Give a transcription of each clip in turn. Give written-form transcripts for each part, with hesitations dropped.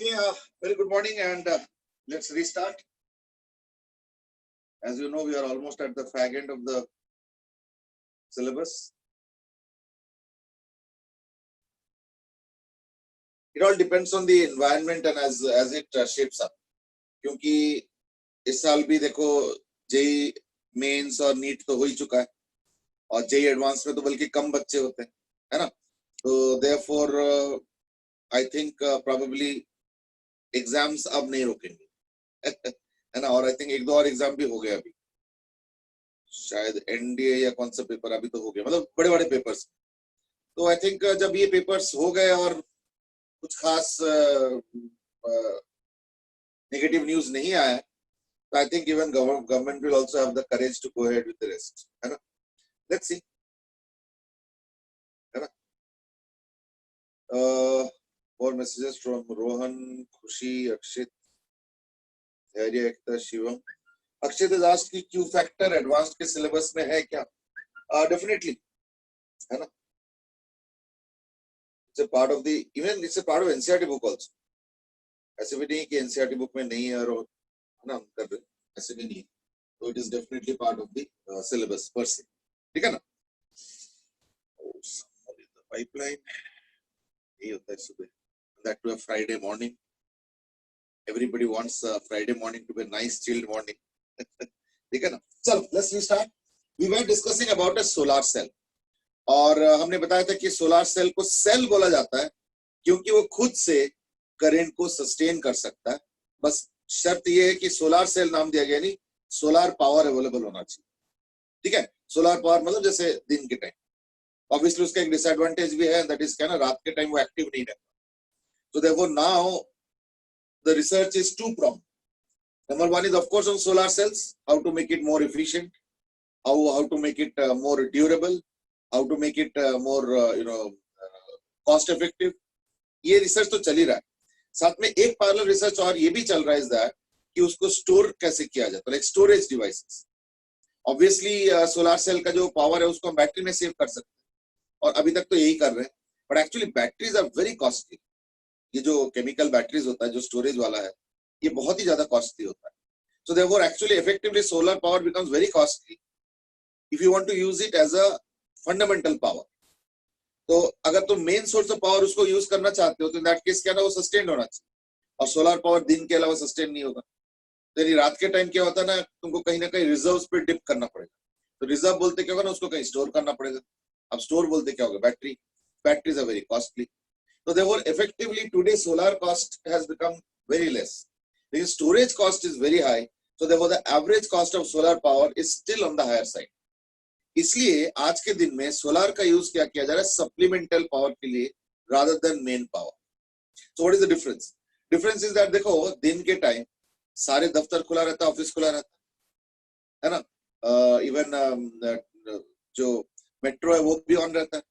Okay, very good morning, and let's restart. As you know, we are almost at the fag end of the syllabus. It all depends on the environment and as it shapes up. क्योंकि इस साल भी देखो JEE mains और NEET तो हो ही चुका है और जेई एडवांस में तो बल्कि कम बच्चे होते हैं, है ना? तो therefore I think probably exams अब नहीं रोकेंगे है ना? और आई थिंक एक दो और एग्जाम भी हो गए अभी, शायद एनडीए या कौन सा पेपर अभी तो हो गया, मतलब बड़े बड़े पेपर्स। तो आई थिंक जब ये पेपर्स हो गए और कुछ खास नेगेटिव न्यूज नहीं आया, तो I think even government will also have the courage to go ahead with the rest, है ना? लेट्स सी, है ना? more messages from Rohan, Khushi, Akshit, धैर्य, एकता, शिवम। अक्षित इज आस्क्ड कि क्यू फैक्टर एडवांस्ड के सिलेबस में है क्या? डेफिनेटली, है ना? It's a part of the, even it's a part of NCERT book also. ऐसे भी नहीं कि एनसीईआरटी बुक में नहीं है और है ना हम कर रहे, ऐसे भी नहीं। तो it is definitely part of the syllabus पर से, ठीक है ना? पाइपलाइन ये होता है सुबह, that too a Friday morning. Everybody wants Friday morning to be a nice chilled morning ठीक है ना? चलो let's restart. We were discussing about a solar cell, और हमने बताया था कि सोलर सेल को सेल बोला जाता है क्योंकि वो खुद से करंट को सस्टेन कर सकता है। बस शर्त ये है कि सोलर सेल नाम दिया गया नहीं, सोलर पावर अवेलेबल होना चाहिए, ठीक है? सोलर पावर मतलब जैसे दिन के टाइम, ऑब्वियसली उसका एक डिसएडवांटेज भी है, दैट इज क्या ना, रात के टाइम वो एक्टिव नहीं रहता। So therefore now the research is two pronged. Number one is of course on solar cells, how to make it more efficient, how to make it more durable, how to make it more cost effective. ये research तो चल ही रहा है। साथ में एक parallel research और ये भी चल रहा है दैट कि उसको स्टोर कैसे किया जाए, तो like storage devices. Obviously solar cell का जो पावर है उसको हम बैटरी में सेव कर सकते हैं, और अभी तक तो यही कर रहे हैं, but actually batteries are very costly. ये जो केमिकल बैटरीज होता है, जो स्टोरेज वाला है, ये बहुत ही ज्यादा कॉस्टली होता है। So therefore actually effectively solar power becomes very costly if you want to use it as a fundamental power. तो अगर तुम मेन सोर्स ऑफ पावर उसको यूज करना चाहते हो तो इन दैट केस क्या ना, वो सस्टेन होना चाहिए, और सोलर पावर दिन के अलावा सस्टेन नहीं होगा। तो रात के टाइम क्या होता है ना, तुमको कहीं ना कहीं रिजर्व्स पे डिप करना पड़ेगा। तो रिजर्व बोलते क्या होगा ना, उसको कहीं स्टोर करना पड़ेगा। अब स्टोर बोलते क्या होगा, battery. Batteries are very costly. So therefore, effectively today solar cost has become very less. The storage cost is very high. So therefore, the average cost of solar power is still on the higher side. इसलिए आज के दिन में solar का use क्या किया जा रहा है, सप्लीमेंटल पावर के लिए rather than main power. So what is the difference? Difference is that देखो दिन के टाइम सारे दफ्तर खुला रहता है, ऑफिस खुला रहता है ना? इवन जो मेट्रो है वो भी ऑन रहता है,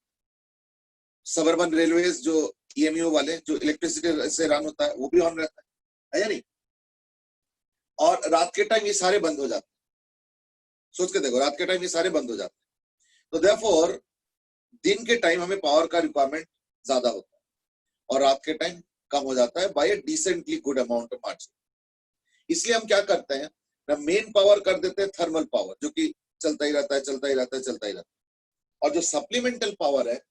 सबर्बन रेलवेज जो ईएमयू वाले जो इलेक्ट्रिसिटी से रन होता है वो भी ऑन रहता है या नहीं? और रात के टाइम ये सारे बंद हो जाते हैं। सोच के देखो, रात के टाइम ये सारे बंद हो जाते हैं। तो देयरफॉर दिन के टाइम हमें पावर का रिक्वायरमेंट ज्यादा होता है और रात के टाइम कम हो जाता है by a decently good amount of margin. इसलिए हम क्या करते हैं ना, मेन पावर कर देते हैं थर्मल पावर, जो कि चलता ही रहता है, चलता ही रहता है, चलता ही रहता है। और जो सप्लीमेंटल पावर है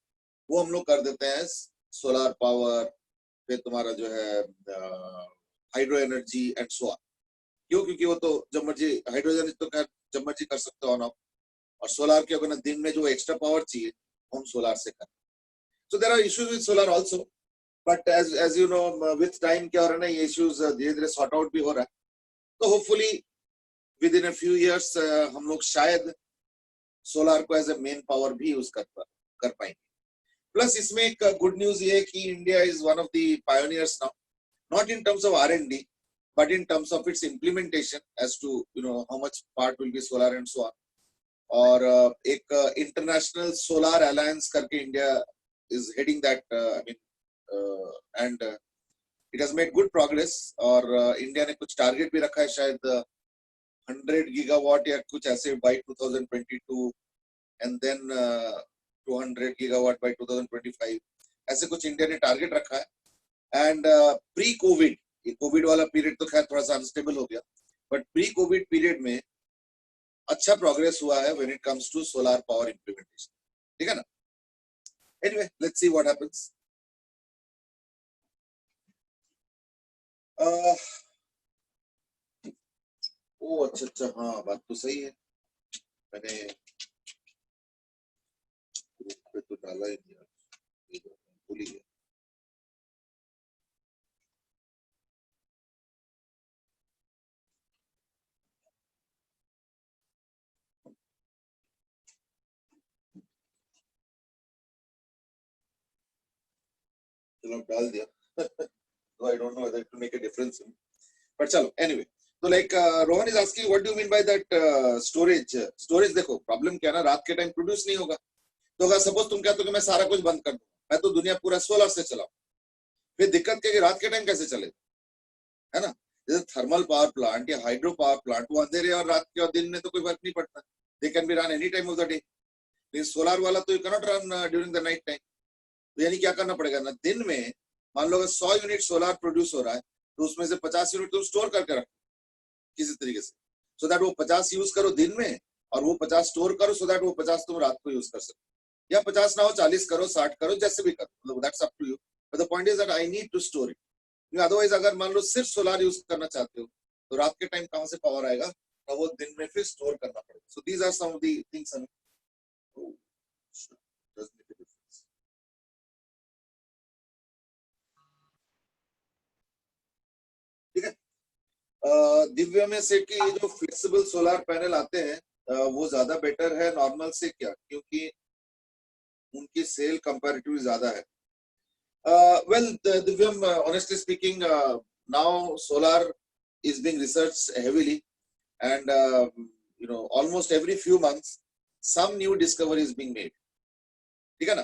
वो हम लोग कर देते हैं सोलर पावर, फिर तुम्हारा जो है hydro energy and so on. क्यों? क्योंकि वो तो जब मर्जी, हाइड्रोजन तो जब मर्जी कर सकते हो ऑन ऑफ, और सोलर के अगर दिन में जो एक्स्ट्रा पावर चाहिए हम सोलर से कर। So there are issues with solar also, but as you know with time क्या हो रहा है ना, ये इश्यूज धीरे धीरे सॉर्ट आउट भी हो रहा है। तो hopefully with in a few years हम लोग शायद सोलर को एज ए मेन पावर भी यूज कर पाएंगे। प्लस इसमें एक गुड न्यूज ये है कि India is one of the pioneers now, not in terms of R&D but in terms of its implementation as to how much part will be solar and so on. और एक international solar alliance करके India is heading that, I mean and it has made good progress. और India ने कुछ target भी रखा है, शायद 100 गीगावाट या कुछ ऐसे by 2022 and then 200 gigawatt by 2025, ऐसे कुछ इंडिया ने टारगेट रखा है। एंड प्री कोविड, ये कोविड वाला पीरियड तो खैर थोड़ा सा अनस्टेबल हो गया, बट प्री कोविड पीरियड में अच्छा प्रोग्रेस हुआ है when it comes to solar power implementation, ठीक है ना. Anyway let's see what happens. Oh अच्छा अच्छा, हाँ बात तो सही है, मैंने ग्रुप पे तो डाला ही नहीं, भूल ही गया. चलो डाल दिया. So I don't know whether to make a difference, but चलो anyway. तो like Rohan is asking what do you mean by that storage. Storage देखो प्रॉब्लम क्या है ना, रात के टाइम प्रोड्यूस नहीं होगा. तो अगर सपोज तुम कहते हो कि मैं सारा कुछ बंद कर दूं, मैं तो दुनिया पूरा सोलर से चलाऊं, फिर दिक्कत क्या कि रात के टाइम कैसे चले, है ना. जैसे थर्मल पावर प्लांट या हाइड्रो पावर प्लांट, वो अंधेरे और रात के और दिन में तो कोई फर्क नहीं पड़ता, they can be run any time of the day. Solar वाला तो you can not run during the night time. तो यानी क्या करना पड़ेगा ना, दिन में मान लो अगर 100 यूनिट सोलर प्रोड्यूस हो रहा है, तो उसमें से 50 यूनिट तुम स्टोर करके रखो किसी तरीके से, सो दैट वो 50 यूज करो दिन में और वो 50 स्टोर करो, सो दैट वो 50 तुम रात को यूज कर सको, या 50 ना हो 40 करो 60 करो, जैसे भी करो, that's up to you. But the point is that I need to store it. Otherwise अगर मान लो सिर्फ सोलर यूज करना चाहते हो, तो रात के टाइम कहां से पावर आएगा, तो वो दिन में फिर स्टोर करना पड़ेगा. So these are some of the things. ठीक है. दिव्या में से कि जो फ्लेक्सिबल सोलर पैनल आते हैं वो ज्यादा बेटर है नॉर्मल से क्या, क्योंकि उनकी सेल कंपैरेटिवली ज्यादा है. Well, Divyam, honestly speaking, now solar is being researched heavily, and almost every few months, some new discovery is being made. ठीक है ना.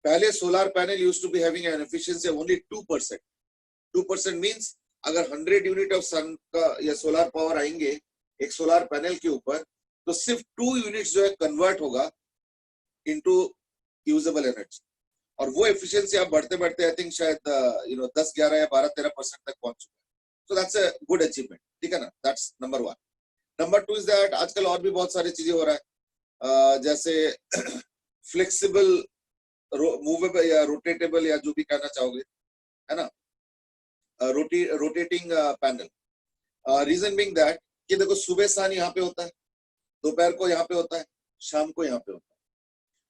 पहले solar panel used to be having an efficiency of only 2%. 2% means अगर 100 unit of सन का या solar power आएंगे एक solar panel के ऊपर, तो सिर्फ 2 यूनिट्स जो है कन्वर्ट होगा इनटू यूजेबल एनर्जी. और वो एफिशिएंसी आप बढ़ते बढ़ते आई थिंक शायद 10 11 या 12 13% तक पहुंच चुका है. So that's a good achievement. ठीक है ना. That's number 1. Number 2 is that आजकल और भी बहुत सारी चीजें हो रहा है, जैसे फ्लेक्सिबल मूवेबल या रोटेटेबल या जो भी कहना चाहोगे, है ना, rotating panel. Reason being that कि देखो सुबह सन यहाँ पे होता है, दोपहर को यहाँ पे होता है, शाम को यहाँ पे होता है.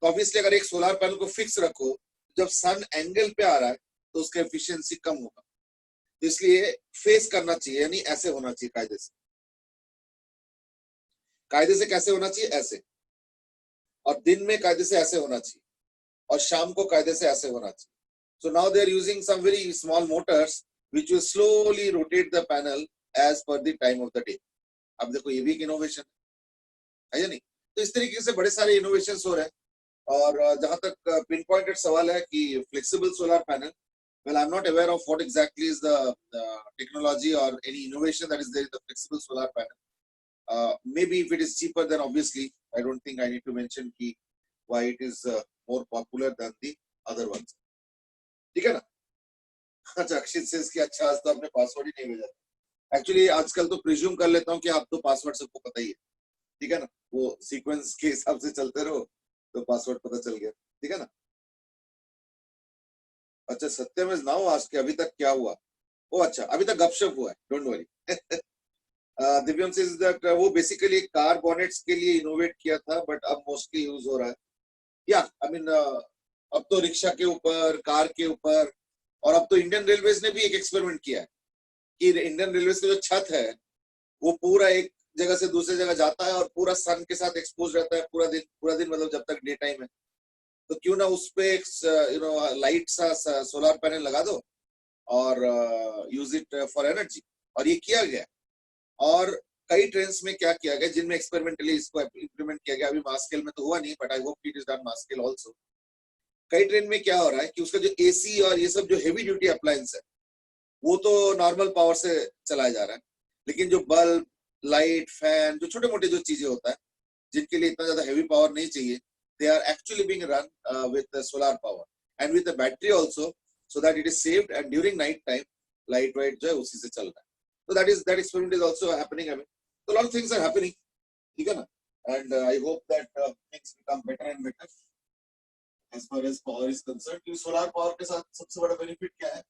तो ऑब्वियसली अगर एक सोलर पैनल को फिक्स रखो, जब सन एंगल पे आ रहा है तो उसका एफिशिएंसी कम होगा. तो इसलिए फेस करना चाहिए, यानी ऐसे होना चाहिए कायदे से. कायदे से कैसे होना चाहिए, ऐसे. और दिन में कायदे से ऐसे होना चाहिए, और शाम को कायदे से ऐसे होना चाहिए. So now they are using some very small motors which will slowly rotate the panel as per the time of the day. अब देखो ये भी एक इनोवेशन है या नहीं. तो इस तरीके से बड़े सारे इनोवेशन हो रहे हैं. और जहां तक पिन पॉइंटेड सवाल है कि flexible solar panel, well I'm not aware of what exactly is the technology or any innovation that is there in the flexible solar panel. Maybe if it is cheaper, then obviously I don't think I need to mention ki why it is more popular than the other ones. ठीक है ना. अच्छा अक्षित से इसकी अच्छा आज तो आपने पासवर्ड ही नहीं भेजा. एक्चुअली आजकल तो प्रिज्यूम कर लेता हूँ कि आप तो पासवर्ड सबको पता ही है. ठीक है ना, वो सीक्वेंस के हिसाब से चलते रहो तो पासवर्ड पता चल गया. ठीक है ना. अच्छा सत्यम इज नाउ आस्क अभी तक क्या हुआ. ओ अच्छा अभी तक गपशप हुआ है, don't worry. Divyam says that वो बेसिकली कार बॉनेट्स के लिए इनोवेट किया था, बट अब मोस्टली यूज हो रहा है. या आई मीन अब तो रिक्शा के ऊपर, कार के ऊपर, और अब तो इंडियन रेलवेज ने भी एक एक्सपेरिमेंट किया है कि इंडियन रेलवेज का जो छत है वो पूरा एक जगह से दूसरी जगह जाता है और पूरा सन के साथ एक्सपोज रहता है पूरा दिन मतलब जब तक डे टाइम है. तो क्यों ना उस पे एक लाइट सा सोलर पैनल लगा दो और यूज इट फॉर एनर्जी. और ये किया गया. और कई ट्रेन्स में क्या किया गया जिनमें एक्सपेरिमेंटली इसको इम्प्लीमेंट किया गया. अभी मास स्केल में तो हुआ नहीं, but I hope it is done mass scale also. कई ट्रेन में क्या हो रहा है कि उसका जो एसी और ये सब जो हेवी ड्यूटी अप्लायंस है वो तो नॉर्मल पावर से चलाया जा रहा है, लेकिन जो बल्ब, लाइट, फैन, जो छोटे मोटे जो चीजें होता है जिनके लिए इतना ज्यादा हेवी पावर नहीं चाहिए, they are actually being run with the solar power and with the battery also. so that it is saved and during night time light white जो है उसी से चल रहा है. So that experiment is also happening. I mean, so a lot of things are happening, ठीक है ना? And I hope that things become better and better as far as power is concerned. कि solar power के साथ सबसे बड़ा benefit क्या है?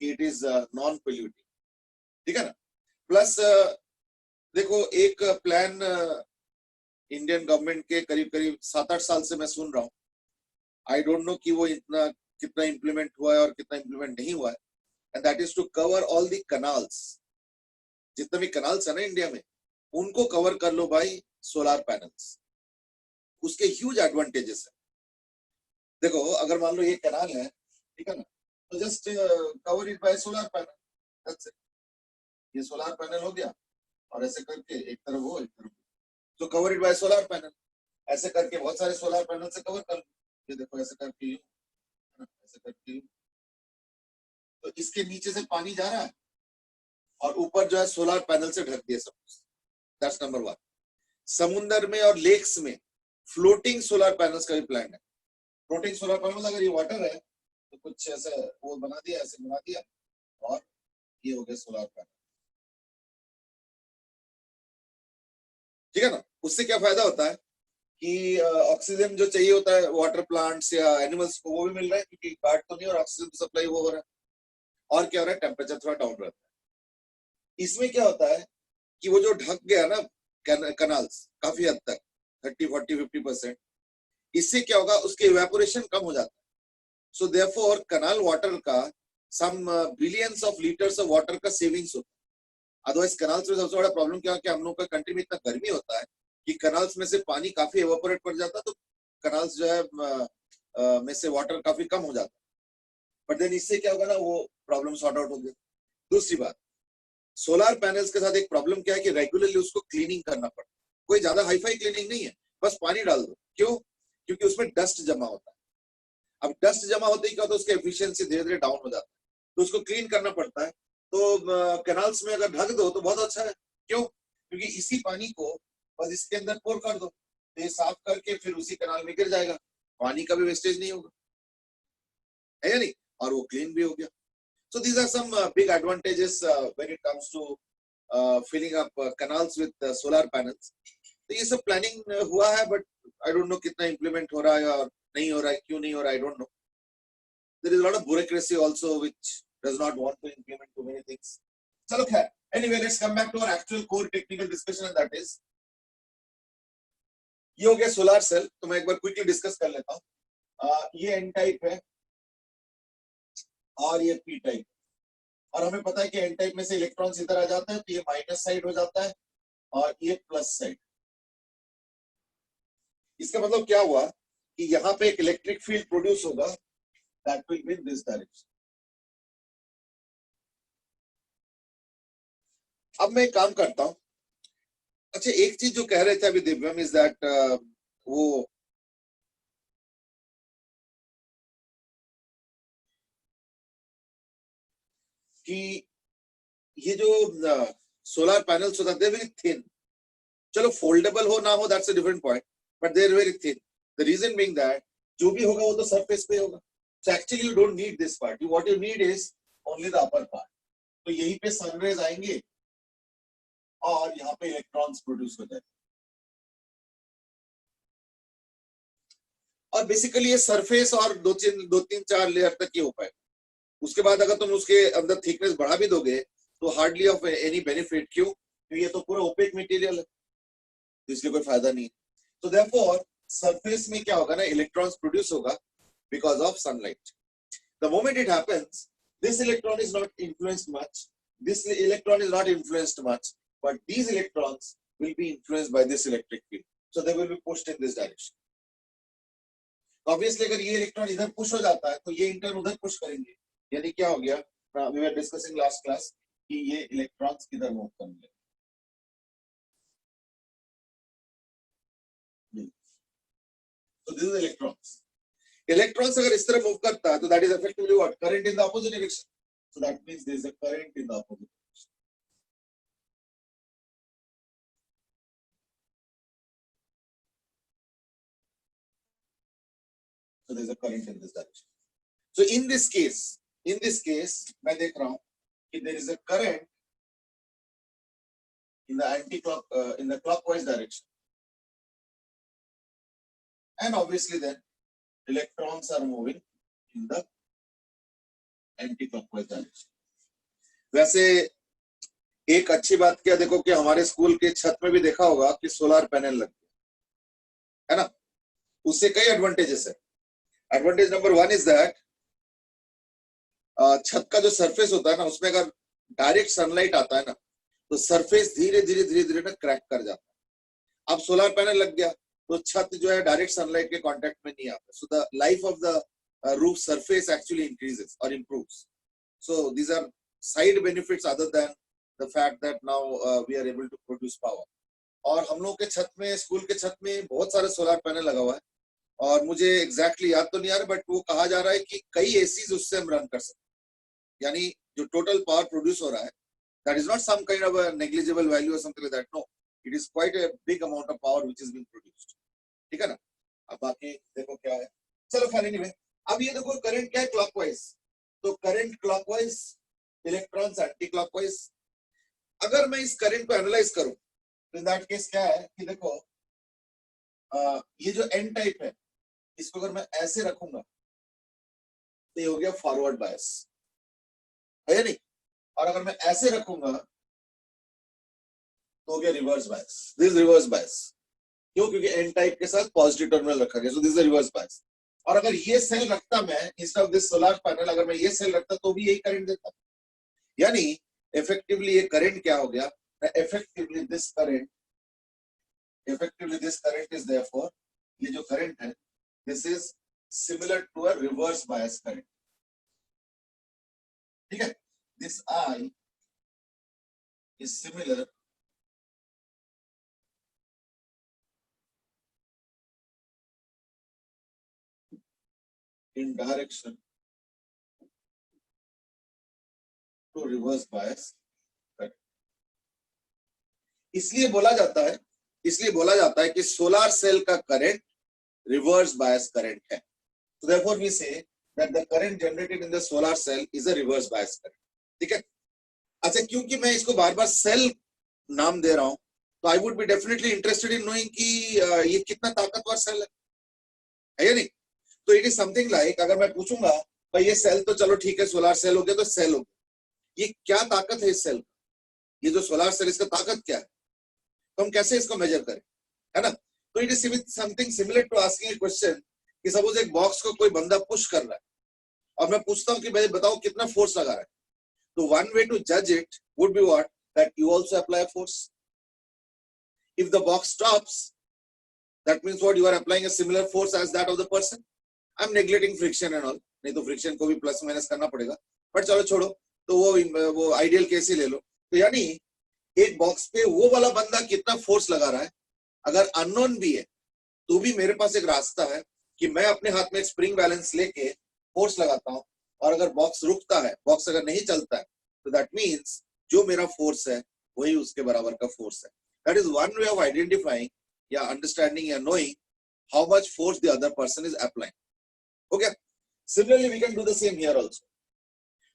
It is non-polluting, ठीक है ना? Plus देखो एक प्लान इंडियन गवर्नमेंट के करीब करीब 7-8 साल से मैं सुन रहा हूँ. आई डोंट नो कि वो इतना कितना इम्प्लीमेंट हुआ है और कितना इम्प्लीमेंट नहीं हुआ है. And that is to cover all the canals. जितने भी कनाल्स है ना इंडिया में उनको कवर कर लो भाई सोलर पैनल्स. उसके ह्यूज एडवांटेजेस है. देखो अगर मान लो ये कनाल है, ठीक है ना, तो just cover it by solar panel. That's it. ये सोलर पैनल हो गया और ऐसे करके एक तरफ वो एक तरफ तो cover it by solar panel. ऐसे करके बहुत सारे सोलर पैनल से कवर कर लो. ये देखो ऐसे करके यूं, ऐसे करके यूं. तो इसके नीचे से पानी जा रहा है और ऊपर जो है सोलर पैनल से ढक दिया सब. That's number 1. समुद्र में और लेक्स में फ्लोटिंग सोलर पैनल्स का भी प्लान है. फ्लोटिंग सोलर पैनल अगर ये वाटर है तो कुछ ऐसा वो बना दिया, ऐसे बना दिया और ये हो गया सोलर पैनल, ठीक है ना. उससे क्या फायदा होता है कि ऑक्सीजन जो चाहिए होता है वाटर प्लांट्स या एनिमल्स को वो भी मिल रहा है क्योंकि काट तो नहीं और ऑक्सीजन तो सप्लाई वो हो रहा है. और क्या हो रहा है, टेम्परेचर थोड़ा डाउन रहता है. इसमें क्या होता है कि वो जो ढक गया ना कनाल्स काफी हद तक 30-40-50%, इससे क्या होगा उसके इवेपोरेशन कम हो जाता है. सो देयरफॉर कनाल वाटर का some billions of litres of water का सेविंग्स होता है. अदरवाइज कनाल्स में सबसे बड़ा प्रॉब्लम क्या है कि हम लोग का कंट्री में इतना गर्मी होता है कि कनाल्स में से पानी काफी एवापोरेट कर जाता है. तो कनाल्स जो है में से वाटर काफी कम हो जाता है. बट देन इससे क्या होगा ना वो प्रॉब्लम सॉर्ट आउट हो गया. दूसरी बात, सोलर पैनल्स के साथ एक प्रॉब्लम क्या है कि रेगुलरली उसको क्लीनिंग करना पड़ता है. कोई ज्यादा हाईफाई क्लीनिंग नहीं है, बस पानी डाल दो. क्यों? क्योंकि उसमें डस्ट जमा होता है. अब डस्ट जमा होते ही क्या होता है उसकी एफिशिएंसी धीरे धीरे डाउन हो जाता है. तो उसको क्लीन करना पड़ता है. तो कैनाल्स में अगर ढक दो तो बहुत अच्छा है. क्यों? क्योंकि इसी पानी को बस इसके अंदर पोर कर दो, तो ये साफ करके फिर उसी कैनाल में गिर जाएगा. पानी का भी वेस्टेज नहीं होगा, है या नहीं, और वो क्लीन भी हो गया. So these are some big advantages when it comes to filling up canals with solar panels. तो ये सब प्लानिंग हुआ है बट आई डोंट नो कितना इम्प्लीमेंट हो रहा है और नहीं हो रहा है, क्यों नहीं हो रहा है, I don't know. There is a lot of bureaucracy also which does not want to implement too many things. चलो खैर, anyway let's come back to our actual core technical discussion and that is ये हो गया solar cell. तो मैं एक बार quickly discuss कर लेता हूँ. ये एन टाइप है और ये पी टाइप. और हमें पता है कि एन टाइप में से इलेक्ट्रॉन्स इधर आ जाते हैं तो ये माइनस साइड हो जाता है और ये प्लस साइड. इसका मतलब क्या हुआ कि यहाँ पे एक इलेक्ट्रिक फील्ड प्रोड्यूस होगा that will be in this direction. अब मैं एक काम करता हूं. अच्छा एक चीज जो कह रहे थे अभी दिव्यम इज दैट वो कि ये जो सोलर पैनल्स होता है वेरी थिन. चलो फोल्डेबल हो ना हो that's a different point, but they are very thin. The reason being that जो भी होगा वो तो सरफेस पे होगा. So actually you don't need this part. What you need is only the upper part. तो यहीं पे सनरेज आएंगे और यहाँ पे इलेक्ट्रॉन्स प्रोड्यूस हो जाएंगे. और बेसिकली ये सरफेस और दो तीन चार लेयर तक ही हो पाएगा. उसके बाद अगर तुम उसके अंदर थिकनेस बढ़ा भी दोगे तो हार्डली ऑफ एनी बेनिफिट. क्यों? क्योंकि ये तो पूरा ओपेक मटेरियल है तो इसलिए कोई फायदा नहीं. तो देयरफॉर सरफेस में क्या होगा ना इलेक्ट्रॉन्स प्रोड्यूस होगा because of sunlight. The moment it happens this electron is not influenced much, this electron is not influenced much, but these electrons will be influenced by this electric field. So they will be pushed in this direction. Obviously अगर ये electron इधर push हो जाता है तो ये intern उधर push करेंगे. यानी क्या हो गया, we were discussing last class कि ये इलेक्ट्रॉन्स किधर मूव करेंगे. So this is electrons. Electrons अगर इस तरह मूव करता है तो that is effectively what? Current in the opposite direction. So that means there is a current in the opposite direction. So there is a current in this direction. So in this case, In this case मैं देख रहा हूं कि there is a current in the in the clockwise direction, and obviously then electrons are moving in the anti-clockwise direction. वैसे एक अच्छी बात क्या देखो कि हमारे स्कूल के छत में भी देखा होगा कि सोलर पैनल लग गया है ना, उससे कई एडवांटेजेस है. एडवांटेज नंबर 1 इज दैट छत का जो सरफेस होता है ना, उसमें अगर डायरेक्ट सनलाइट आता है ना, तो सरफेस धीरे धीरे ना क्रैक कर जाता है. अब सोलर पैनल लग गया तो छत जो है डायरेक्ट सनलाइट के कांटेक्ट में नहीं आता, so the life of the roof surface actually increases और improves. So these are side benefits other than the fact that now we are able to produce power. और हम लोग के छत में, स्कूल के छत में बहुत सारे सोलर पैनल लगा हुआ है, और मुझे एग्जैक्टली याद तो नहीं आ रहा, बट वो कहा जा रहा है कि कई एसीज उससे हम रन कर सकते हैं. यानी जो टोटल पावर प्रोड्यूस हो रहा है, that is not some kind of a negligible value or something like that. No, it is quite a big amount of power which is being produced. ठीक है ना. अब बाकी देखो क्या है. चलो फाइन, एनीवे अब ये देखो करंट क्या है, क्लॉकवाइज. तो current clockwise, electrons anti clockwise. अगर मैं इस करंट को एनालाइज करूं तो इन दैट केस क्या है कि देखो ये जो एन टाइप है, इसको अगर मैं ऐसे रखूंगा तो ये हो गया फॉरवर्ड बायस, है या नहीं. और अगर मैं ऐसे रखूंगा तो हो गया reverse bias. This reverse bias. क्यों? क्योंकि एन टाइप के साथ पॉजिटिव टर्मिनल रखा गया, so this is reverse bias. और अगर ये सेल रखता मैं instead of this solar panel, अगर मैं ये सेल रखता तो भी यही करंट देता. यानी इफेक्टिवली ये करंट क्या हो गया, effectively this current is therefore, ये जो करंट है this is similar to a reverse bias current. ठीक है. This I is similar in direction to reverse bias current. इसलिए बोला जाता है कि सोलर सेल का करंट रिवर्स बायस करंट है. So therefore we say that the current generated in the solar cell is a reverse bias current. ठीक है. अच्छा, क्योंकि मैं इसको बार बार सेल नाम दे रहा हूं, तो I would be definitely interested in knowing कि ये कितना ताकतवर सेल है या नहीं. तो इट इज समथिंग लाइक, अगर मैं पूछूंगा भाई ये सेल तो चलो ठीक है सोलर सेल हो गया, तो सेल हो गया, ये क्या ताकत है इस सेल, ये जो सोलर सेल इसका ताकत क्या है, तो हम कैसे इसको मेजर करें, है ना. तो it is something similar to asking a question कि सपोज एक बॉक्स को कोई बंदा पुश कर रहा है और मैं पूछता हूं कि भाई बताओ कितना फोर्स लगा रहा है. तो वन वे टू जज it would be what, that you also apply force. If the box stops, that means what, you are applying a similar force as that of the person. I am neglecting friction and all, नहीं तो friction को भी plus minus करना पड़ेगा, but चलो छोड़ो, तो वो आइडियल केस ही ले लो. तो यानी एक बॉक्स पे वो वाला बंदा कितना फोर्स लगा रहा है, अगर अननोन भी है तो भी मेरे पास एक रास्ता है कि मैं अपने हाथ में एक स्प्रिंग बैलेंस लेके फोर्स लगाता हूं, और अगर बॉक्स रुकता है, बॉक्स अगर नहीं चलता है, तो दैट मींस जो मेरा फोर्स है वही उसके बराबर का फोर्स है. That is one way of identifying या अंडरस्टैंडिंग या knowing how much force the other person is applying. Okay. Similarly, we can do the same here also.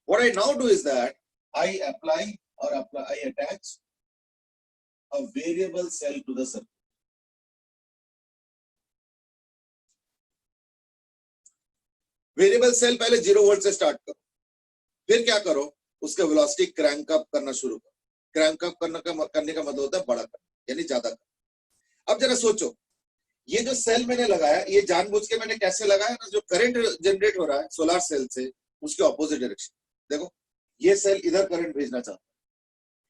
What I now do is that I attach a variable cell to the circuit. Variable cell पहले 0 volt से start करो, फिर क्या करो, उसका velocity crank up करना शुरू करो. क्रैंक अप करने का मतलब होता है बड़ा करना, यानी ज्यादा करना. अब जरा सोचो, ये जो सेल मैंने लगाया, ये जानबूझ के मैंने कैसे लगाया ना, जो करंट जनरेट हो रहा है सोलर सेल से उसके ऑपोजिट डायरेक्शन. देखो ये सेल इधर करंट भेजना चाहता है,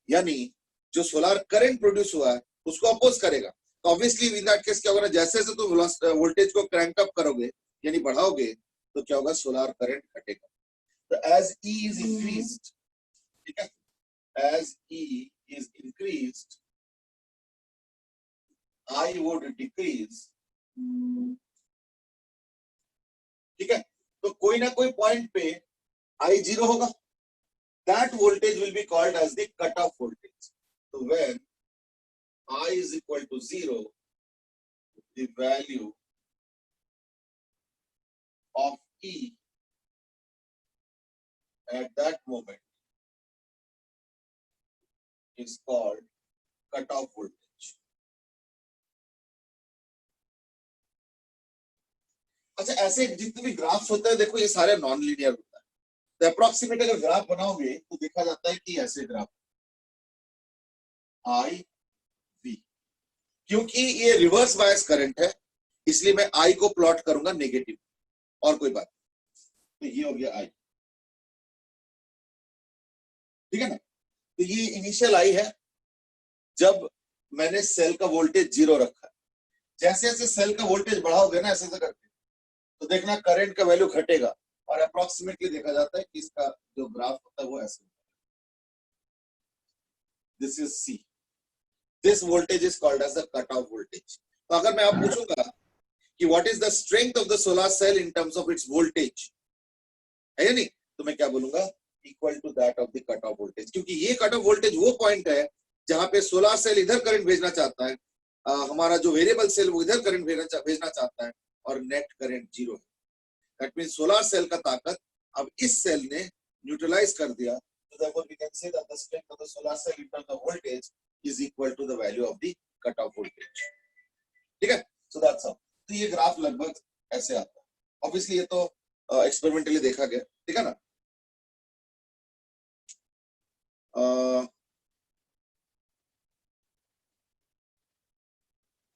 यानी जो सोलर करंट प्रोड्यूस हुआ है उसको अपोज करेगा. तो ऑब्वियसली इन दैट केस क्या होगा, जैसे जैसे तुम वोल्टेज को क्रैंक अप करोगे यानी बढ़ाओगे, तो क्या होगा, सोलर करंट घटेगा. तो एज E इज इंक्रीज्ड, ठीक है, as E is increased I would decrease. ठीक है. तो कोई ना कोई पॉइंट पे I 0 होगा. That voltage will be called as the cutoff voltage. So when I is equal to 0, the value of E at that moment is called cutoff voltage. अच्छा, ऐसे जितने भी ग्राफ्स होते हैं देखो ये सारे नॉन लीनियर होता है, तो अप्रोक्सीमेट अगर ग्राफ बनाओगे तो देखा जाता है कि ऐसे ग्राफ आई वी, क्योंकि ये रिवर्स बायस करंट है इसलिए मैं आई को प्लॉट करूंगा नेगेटिव, और कोई बात, तो ये हो गया आई, ठीक है ना। तो ये इनिशियल आई है जब मैंने सेल का वोल्टेज 0 रखा है। जैसे जैसे सेल का वोल्टेज बढ़ाओगे ना ऐसे ऐसे करके, तो देखना करंट का वैल्यू घटेगा, और अप्रोक्सीमेटली देखा जाता है कि इसका जो ग्राफ होता है वो ऐसे होता है। This is C, this voltage is called as the cut off voltage. तो अगर मैं आप पूछूंगा कि what is the strength of the solar cell in terms of its voltage, है या नहीं, तो मैं क्या बोलूंगा, equal to that of the cut off voltage, क्योंकि ये कट ऑफ वोल्टेज वो पॉइंट है जहां पे सोलर सेल इधर करंट भेजना चाहता है, हमारा जो वेरिएबल सेल वो इधर करंट भेजना चाहता है, और नेट करंट 0 है। दैट मींस सोलर सेल का ताकत अब इस सेल ने न्यूट्रलाइज कर दिया, so therefore we can say that the strength of the solar cell in terms of voltage is equal to the value of the cut off voltage, ठीक है। so that's how, तो ये graph लगभग ऐसे आता है। ऑब्वियसली ये तो एक्सपेरिमेंटली देखा गया, ठीक है ना।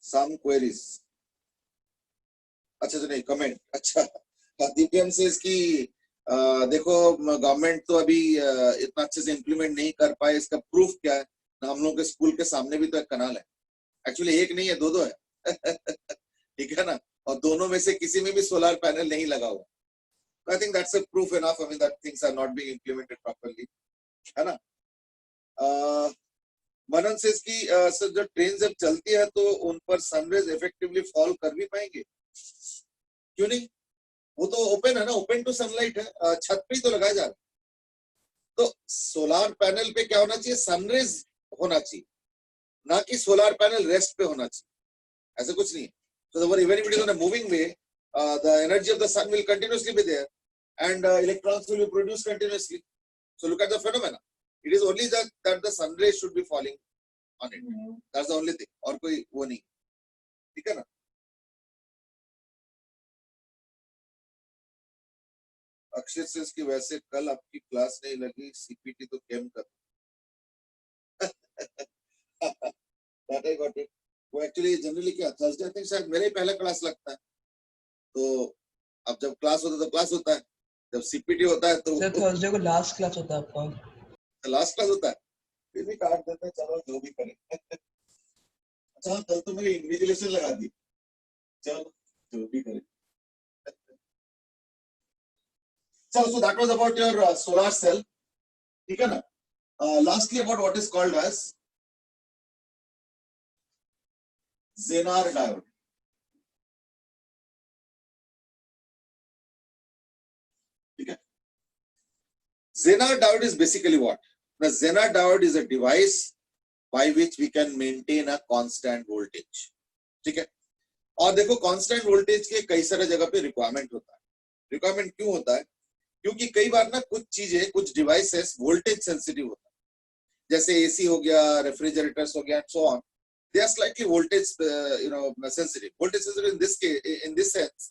some queries, अच्छा तो नहीं कमेंट, अच्छा दीपियम से इसकी देखो गवर्नमेंट तो अभी इतना अच्छे से इम्प्लीमेंट नहीं कर पाए, इसका प्रूफ क्या है ना, हम लोग के स्कूल के सामने भी तो एक कनाल है, एक्चुअली एक नहीं है दो है ठीक है ना, और दोनों में से किसी में भी सोलर पैनल नहीं लगा हुआ। I think that's a proof enough, I mean that things are not being implemented properly, है ना। मनन से इसकी सर जो ट्रेन जब चलती है तो उन पर सनरेज इफेक्टिवली फॉल कर भी पाएंगे, क्यों नहीं, वो तो ओपन है ना, ओपन टू सनलाइट है, छत पे ही तो लगाया जा रहा है। तो सोलर पैनल पे क्या होना चाहिए, सनरेज होना चाहिए, ना कि सोलर पैनल रेस्ट पे होना चाहिए, ऐसा कुछ नहीं है। So even if it is on a moving way, the energy of the sun will continuously be there, and electrons will be produced continuously. So look at the phenomena. It is only that the sun rays should be falling on it. That's the only thing. और कोई वो नहीं, ठीक है ना। अक्षय से इसकी वैसे कल आपकी क्लास नहीं लगी, सीपीटी तो केम कर that I got it. वो एक्चुअली जनरली क्या थर्सडे आई थिंक शायद मेरे ही पहला क्लास लगता है, तो अब जब क्लास होता है तो क्लास होता है, जब सीपीटी होता है तो थर्सडे को लास्ट क्लास होता है आपका, लास्ट क्लास होता है, फिर भी काट देते हैं, चलो जो भी करें अच्छा कल तो मेरी इन्विजिलेशन लगा दी, चलो जो भी करें। So that was about your solar cell, ठीक है ना। Lastly about what is called as Zener diode, ठीक है। Zener diode is basically what? The Zener diode is a device by which we can maintain a constant voltage, ठीक है। और देखो constant voltage के कई सारे जगह पे रिक्वायरमेंट होता है। रिक्वायरमेंट क्यों होता है, क्योंकि कई बार ना कुछ चीजें, कुछ डिवाइसेस वोल्टेज सेंसिटिव होता है, जैसे एसी हो गया, रेफ्रिजरेटर्स हो गया, and so on, they are slightly voltage sensitive. Voltage sensitive in this sense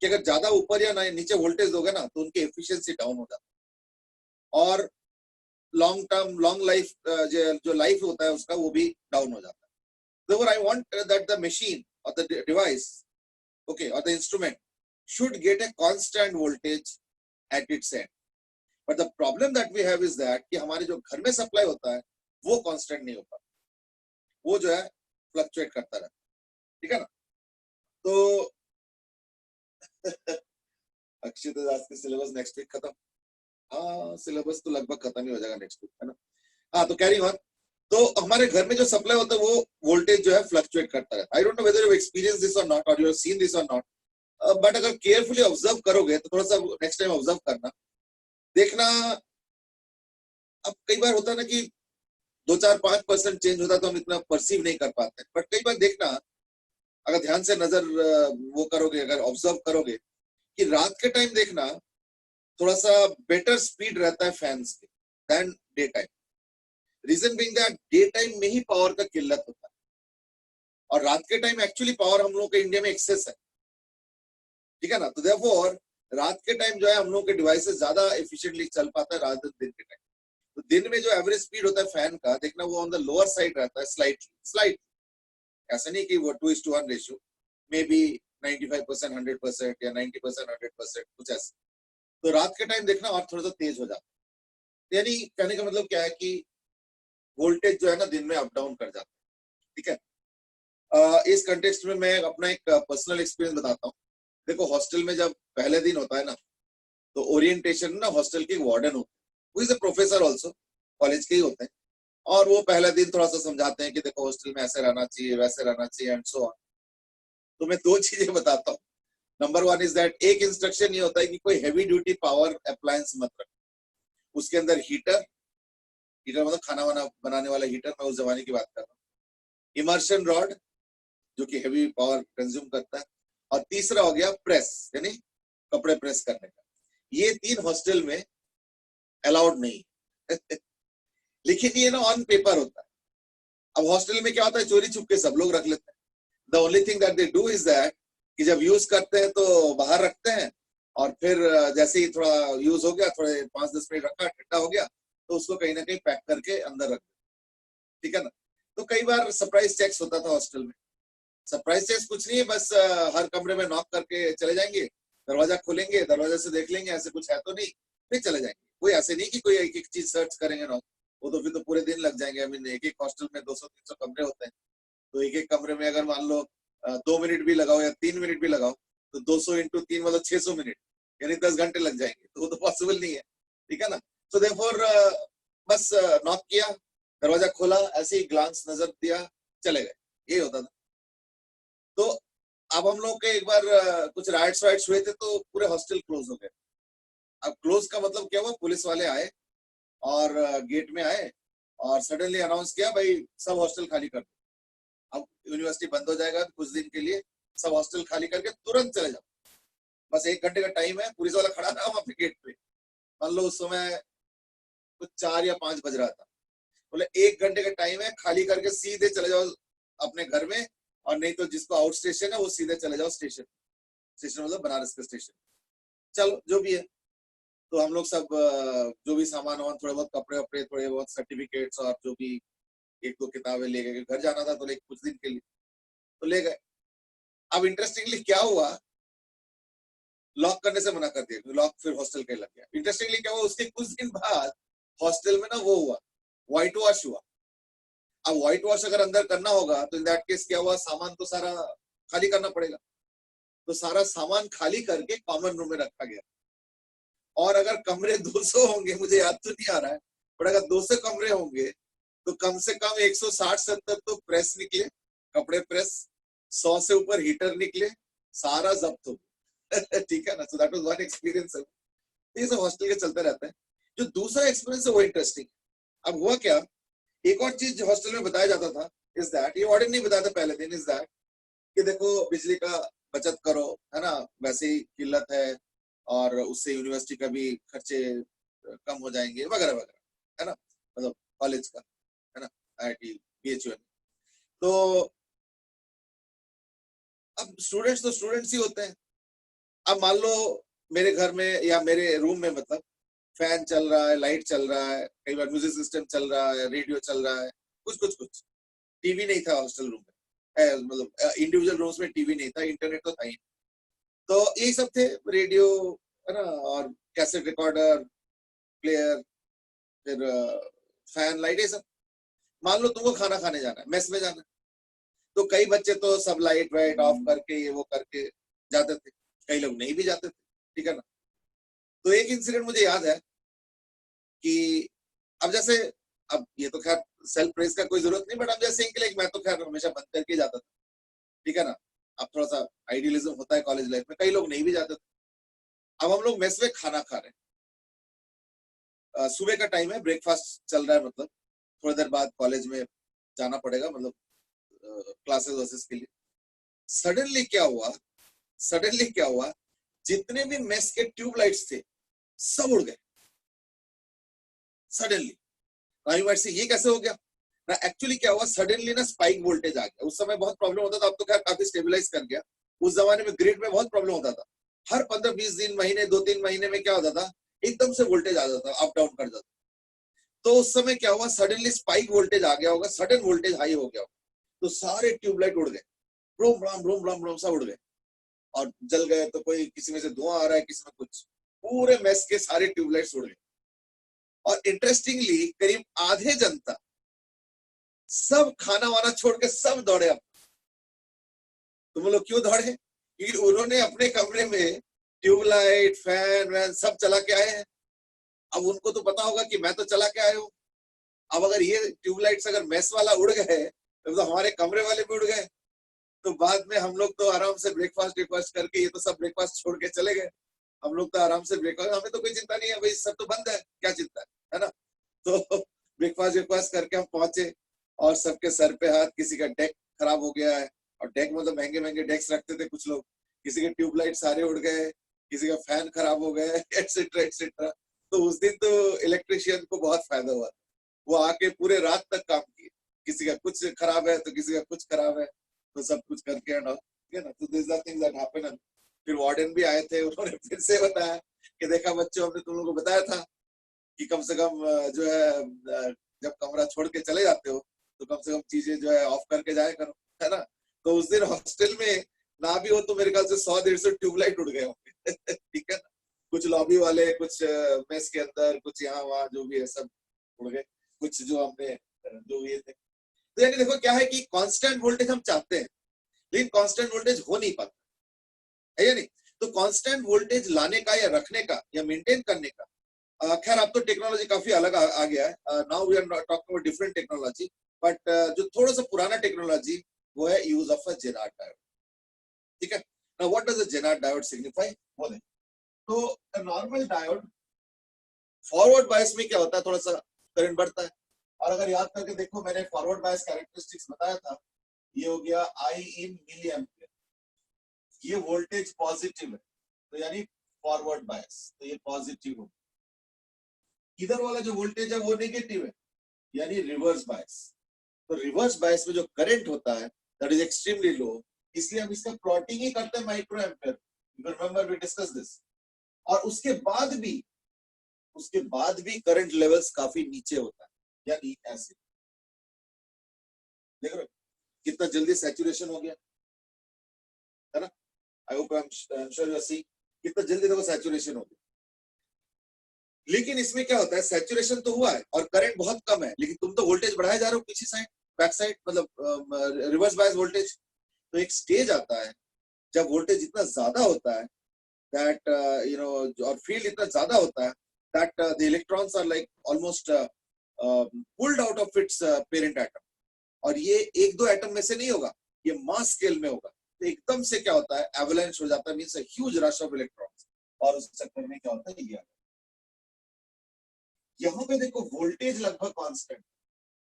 कि अगर ज्यादा ऊपर या नीचे वोल्टेज दोगे ना तो उनकी एफिशिएंसी डाउन हो जाती है, और लॉन्ग टर्म लॉन्ग लाइफ जो लाइफ होता है उसका वो भी डाउन हो जाता है। Therefore, I want that the machine or the device, okay, or the instrument should get a constant voltage at its end. But the problem that we have is that कि हमारे जो घर में सप्लाई होता है वो कांस्टेंट नहीं होता, वो जो है फ्लक्चुएट करता रहता है, ठीक है ना। तो अक्षित दास की सिलेबस नेक्स्ट वीक खत्म, हाँ सिलेबस तो लगभग खत्म ही हो जाएगा नेक्स्ट वीक, है ना। हाँ तो कैरी ऑन, तो हमारे घर में जो सप्लाई होता है वो वोल्टेज जो है फ्लक्चुएट करता रहता है। I don't know whether you experience this और नॉट, और यू हैव सीन दिस और नॉट, बट अगर केयरफुली ऑब्जर्व करोगे तो थोड़ा सा नेक्स्ट टाइम ऑब्जर्व करना, देखना। अब कई बार होता है ना कि 2-4-5% चेंज होता है तो हम इतना परसीव नहीं कर पाते, बट कई बार देखना, अगर ध्यान से नजर वो करोगे, अगर ऑब्जर्व करोगे कि रात के टाइम देखना थोड़ा सा बेटर स्पीड रहता है फैंस के than day time. Reason being that day time में ही पावर का किल्लत होता है और रात के टाइम एक्चुअली पावर हम लोग के इंडिया में एक्सेस है, ठीक है ना। तो देयरफॉर रात के टाइम जो है हम लोग के डिवाइसेस ज्यादा एफिशिएंटली चल पाता है रात दिन के टाइम। तो दिन में जो एवरेज स्पीड होता है फैन का, देखना वो ऑन द लोअर साइड रहता है, स्लाइट, ऐसा नहीं कि वो 2:1 रेशियो, मे बी 95% 100% या 90% 100% कुछ ऐसा। तो रात के टाइम देखना और थोड़ा सा तेज हो जाता है। यानी कहने का मतलब क्या है कि वोल्टेज जो है ना दिन में अप डाउन कर जाता है, ठीक है। इस कंटेक्स्ट में मैं अपना एक पर्सनल एक्सपीरियंस बताता हूँ। देखो हॉस्टल में जब पहले दिन होता है ना, तो ओरिएंटेशन ना हॉस्टल के वार्डन होते हैं, वो is a professor also, college के ही होते हैं, और वो पहला दिन थोड़ा सा समझाते हैं कि देखो हॉस्टल में ऐसे रहना चाहिए, वैसे रहना चाहिए एंड सो ऑन। तो मैं दो चीजें बताता हूँ। नंबर वन इज दैट एक इंस्ट्रक्शन ये होता है कि कोई हैवी ड्यूटी पावर अप्लायंस मत रखो। उसके अंदर हीटर मतलब खाना वाना बनाने वाला हीटर, मैं उस जमाने की बात कर रहा हूँ। इमर्शन रॉड जो कि हैवी पावर कंज्यूम करता है, और तीसरा हो गया प्रेस, यानी कपड़े प्रेस करने का। ये तीन हॉस्टल में अलाउड नहीं लेकिन ये ना ऑन पेपर होता है। अब हॉस्टल में क्या होता है, चोरी छुप के सब लोग रख लेते हैं। The only thing that they do is that कि जब यूज करते हैं तो बाहर रखते हैं, और फिर जैसे ही थोड़ा यूज हो गया, थोड़े 5-10 मिनट रखा, ठंडा हो गया, तो उसको कहीं ना कहीं पैक करके अंदर रख, ठीक है ना। तो कई बार सरप्राइज चेक्स होता था हॉस्टल में। सरप्राइज चेक्स कुछ नहीं है, बस हर कमरे में नॉक करके चले जाएंगे, दरवाजा खोलेंगे, दरवाजे से देख लेंगे ऐसे कुछ है तो नहीं, फिर चले जाएंगे। कोई ऐसे नहीं कि कोई एक एक चीज सर्च करेंगे ना, वो तो फिर तो पूरे दिन लग जाएंगे। आई मीन एक एक हॉस्टल में 200-300 कमरे होते हैं, तो एक एक कमरे में अगर मान लो 2 मिनट भी लगाओ या 3 मिनट भी लगाओ, तो 200 इंटू 3 मतलब 600 मिनट, यानी 10 घंटे लग जाएंगे, तो वो तो पॉसिबल नहीं है, ठीक है ना। तो देयरफॉर बस नॉक किया, दरवाजा खोला, ऐसे ही ग्लांस नजर दिया, चले गए, यही होता था। तो अब हम लोग के एक बार कुछ राइट्स वाइट्स हुए थे, तो पूरे हॉस्टल क्लोज हो गए। अब क्लोज का मतलब क्या हुआ, पुलिस वाले आए और गेट में आए और सडनली अनाउंस किया, भाई सब हॉस्टल खाली कर दो, अब यूनिवर्सिटी बंद हो जाएगा कुछ दिन के लिए, सब हॉस्टल खाली करके तुरंत चले जाओ, बस 1 घंटे का टाइम है। पुलिस वाला खड़ा था वहां पे गेट पे, मान लो उस समय कुछ 4 या 5 बज रहा था, बोले 1 घंटे का टाइम है, खाली करके सीधे चले जाओ अपने घर में, और नहीं तो जिसको आउट स्टेशन है वो सीधे चले जाओ स्टेशन। स्टेशन मतलब बनारस का स्टेशन। चलो जो भी है, तो हम लोग सब जो भी सामान वामान, थोड़े बहुत कपड़े वपड़े, थोड़े बहुत सर्टिफिकेट्स और जो भी 1-2 किताबें ले गए, घर जाना था तो ले कुछ दिन के लिए, तो ले गए। अब इंटरेस्टिंगली क्या हुआ, लॉक करने से मना कर दिया, लॉक फिर हॉस्टल का लग गया। इंटरेस्टिंगली क्या हुआ, उसके कुछ दिन बाद हॉस्टल में ना वो हुआ, व्हाइट वॉश हुआ। अब व्हाइट वॉश अगर अंदर करना होगा तो इन दैट केस क्या हुआ, सामान तो सारा खाली करना पड़ेगा, तो सारा सामान खाली करके कॉमन रूम में रखा गया। और अगर कमरे 200 होंगे, मुझे याद तो नहीं आ रहा है, पर अगर 200 कमरे होंगे तो कम से कम 160-70 तो प्रेस निकले, कपड़े प्रेस, 100 से ऊपर हीटर निकले, सारा जब्त हो ठीक है ना। So that was one experience. ये सब हॉस्टल के चलते रहते हैं। जो दूसरा एक्सपीरियंस है वो इंटरेस्टिंग। अब हुआ क्या, एक और चीज हॉस्टल में बताया जाता था इज दैट, ये वार्डन नहीं बताया था पहले दिन, इज दैट कि देखो बिजली का बचत करो, है ना, वैसे ही किल्लत है, और उससे यूनिवर्सिटी का भी खर्चे कम हो जाएंगे वगैरह वगैरह, है ना, मतलब कॉलेज का, है ना, IIT BHU। तो अब स्टूडेंट्स तो स्टूडेंट्स ही होते हैं। अब मान लो मेरे घर में या मेरे रूम में मतलब फैन चल रहा है, लाइट चल रहा है, कई बार म्यूजिक सिस्टम चल रहा है, रेडियो चल रहा है, कुछ टीवी नहीं था हॉस्टल रूम में, मतलब इंडिविजुअल रूम्स में टीवी नहीं था, इंटरनेट तो था ही। तो यही सब थे, रेडियो, है ना, और कैसेट रिकॉर्डर, प्लेयर, फिर फैन, लाइट, ये सब। मान लो तुमको खाना खाने जाना है, मेस में जाना है, तो कई बच्चे तो सब लाइट वाइट ऑफ करके ये वो करके जाते थे, कई लोग नहीं भी जाते थे, ठीक है ना। तो एक इंसिडेंट मुझे याद है कि अब जैसे, अब ये तो खैर सेल्फ प्रेस का कोई जरूरत नहीं, बट अब जैसे कि लाइक मैं तो खैर हमेशा बंद करके जाता था, ठीक है ना। अब थोड़ा सा आइडियलिज्म होता है कॉलेज लाइफ में, कई लोग नहीं भी जाते थे। अब हम लोग मेस में खाना खा रहे हैं, सुबह का टाइम है, ब्रेकफास्ट चल रहा है, मतलब थोड़ी देर बाद कॉलेज में जाना पड़ेगा, मतलब क्लासेस वर्सेस के लिए। सडनली क्या हुआ, जितने भी मेस के ट्यूब लाइट्स थे सब उड़ गए suddenly. Now you might say ये कैसे हो गया ना, एक्चुअली क्या हुआ, सडनली ना स्पाइक वोल्टेज आ गया। उस समय बहुत प्रॉब्लम होता था, अब तो खैर काफी स्टेबलाइज कर गया। उस जमाने में ग्रिड में बहुत प्रॉब्लम होता था, हर 15-20 दिन, महीने, 2-3 महीने में क्या होता था, एकदम से वोल्टेज आ जाता, अप डाउन कर जाता। तो उस समय क्या हुआ, सडनली स्पाइक वोल्टेज आ गया होगा, सडन वोल्टेज हाई हो गया, तो सारे ट्यूबलाइट उड़ गए, ब्रूम ब्राम ब्रूम ब्राम ब्रूम सब उड़ गए और जल गए। तो कोई किसी में से धुआं आ रहा है, किसी में कुछ, पूरे मेस के सारे ट्यूबलाइट्स उड़ गए। और इंटरेस्टिंगली करीब आधे जनता सब खाना वाना छोड़ के सब दौड़े। अब तुम लोग क्यों दौड़े, क्योंकि उन्होंने अपने कमरे में ट्यूबलाइट फैन वैन सब चला के आए हैं। अब उनको तो पता होगा कि मैं तो चला के आया हूँ। अब अगर ये ट्यूबलाइट्स अगर मेस वाला उड़ गए तो हमारे कमरे वाले भी उड़ गए। तो बाद में हम लोग तो आराम से ब्रेकफास्ट करके, ये तो सब ब्रेकफास्ट छोड़ के चले गए, हम लोग तो आराम से ब्रेकफास्ट, हमें तो कोई चिंता नहीं है भाई, सब तो बंद है, क्या चिंता है ना। तो ब्रेकफास्ट करके हम पहुंचे और सबके सर पे हाथ, किसी का डेक खराब हो गया है, और डेक मतलब महंगे महंगे डेस्क रखते थे कुछ लोग, किसी के ट्यूबलाइट सारे उड़ गए, किसी का फैन खराब हो गए, एटसेट्रा एटसेट्रा। तो उस दिन तो इलेक्ट्रिशियन को बहुत फायदा हुआ, वो आके पूरे रात तक काम किए, किसी का कुछ खराब है तो किसी का कुछ खराब है, तो सब कुछ करके एंड ऑल, ठीक है ना। तो this are things that happen. फिर वार्डन भी आए थे, उन्होंने फिर से बताया कि देखा बच्चों, हमने तुम लोगों को बताया था कि कम से कम जो है, जब कमरा छोड़ के चले जाते हो तो कम से कम चीजें जो है ऑफ करके जाया करो, है ना। तो उस दिन हॉस्टल में ना भी हो तो मेरे ख्याल से 100-150 ट्यूबलाइट उड़ गए होंगे ठीक है ना। कुछ लॉबी वाले, कुछ मेस के अंदर, कुछ यहाँ वहाँ जो भी है सब उड़ गए, कुछ जो हमने जो ये थे। तो यानी देखो क्या है कि कांस्टेंट वोल्टेज हम चाहते हैं, लेकिन कांस्टेंट वोल्टेज हो नहीं पाता है या नहीं। तो कांस्टेंट वोल्टेज लाने का या रखने का या मेंटेन करने का, खैर अब तो टेक्नोलॉजी काफी अलग आ गया है। Now we are talking about different technology, but जो थोड़ा सा पुराना टेक्नोलॉजी वो है use of a Zener diode, ठीक है। Now what does a Zener diode signify, वो देखें। तो a normal diode forward bias में क्या होता है, थोड़ा सा करंट बढ़ता है। और अगर याद करके देखो, मैंने फॉरवर्ड बायस कैरेक्टरिस्टिक्स बताया था, ये हो गया आई इन मिली एम्पियर, ये वोल्टेज पॉजिटिव है, तो यानी फॉरवर्ड बायस, तो ये पॉजिटिव हो। इधर वाला जो वोल्टेज है वो नेगेटिव है, यानी रिवर्स बायस। तो रिवर्स बायस में जो करंट होता है दैट इज एक्सट्रीमली लो, इसलिए हम इसका प्लॉटिंग ही करते हैं micro ampere, remember we discuss this. और उसके बाद भी करंट लेवल्स काफी नीचे होता है, यानी ऐसे देख रहे हो कितना जल्दी सैचुरेशन हो गया, है ना। I hope I am sure you are seeing कितना जल्दी देखो सैचुरेशन हो गया। लेकिन इसमें क्या होता है, सैचुरेशन तो हुआ है और करंट बहुत कम है, लेकिन तुम तो वोल्टेज बढ़ाए जा रहे हो पीछे साइड, बैक साइड, मतलब रिवर्स बायस वोल्टेज। तो एक स्टेज आता है जब वोल्टेज इतना ज्यादा होता है दैट यू नो, और फील्ड इतना ज्यादा होता है that the electrons are like almost pulled out of its parent atom. और ये एक दो एटम में से नहीं होगा, ये मास स्केल में होगा। तो एकदम से क्या होता है, एवलांच हो जाता है, means a huge rush of electrons. और उस चक्कर में क्या होता है, ये यहाँ पे देखो वोल्टेज लगभग कांस्टेंट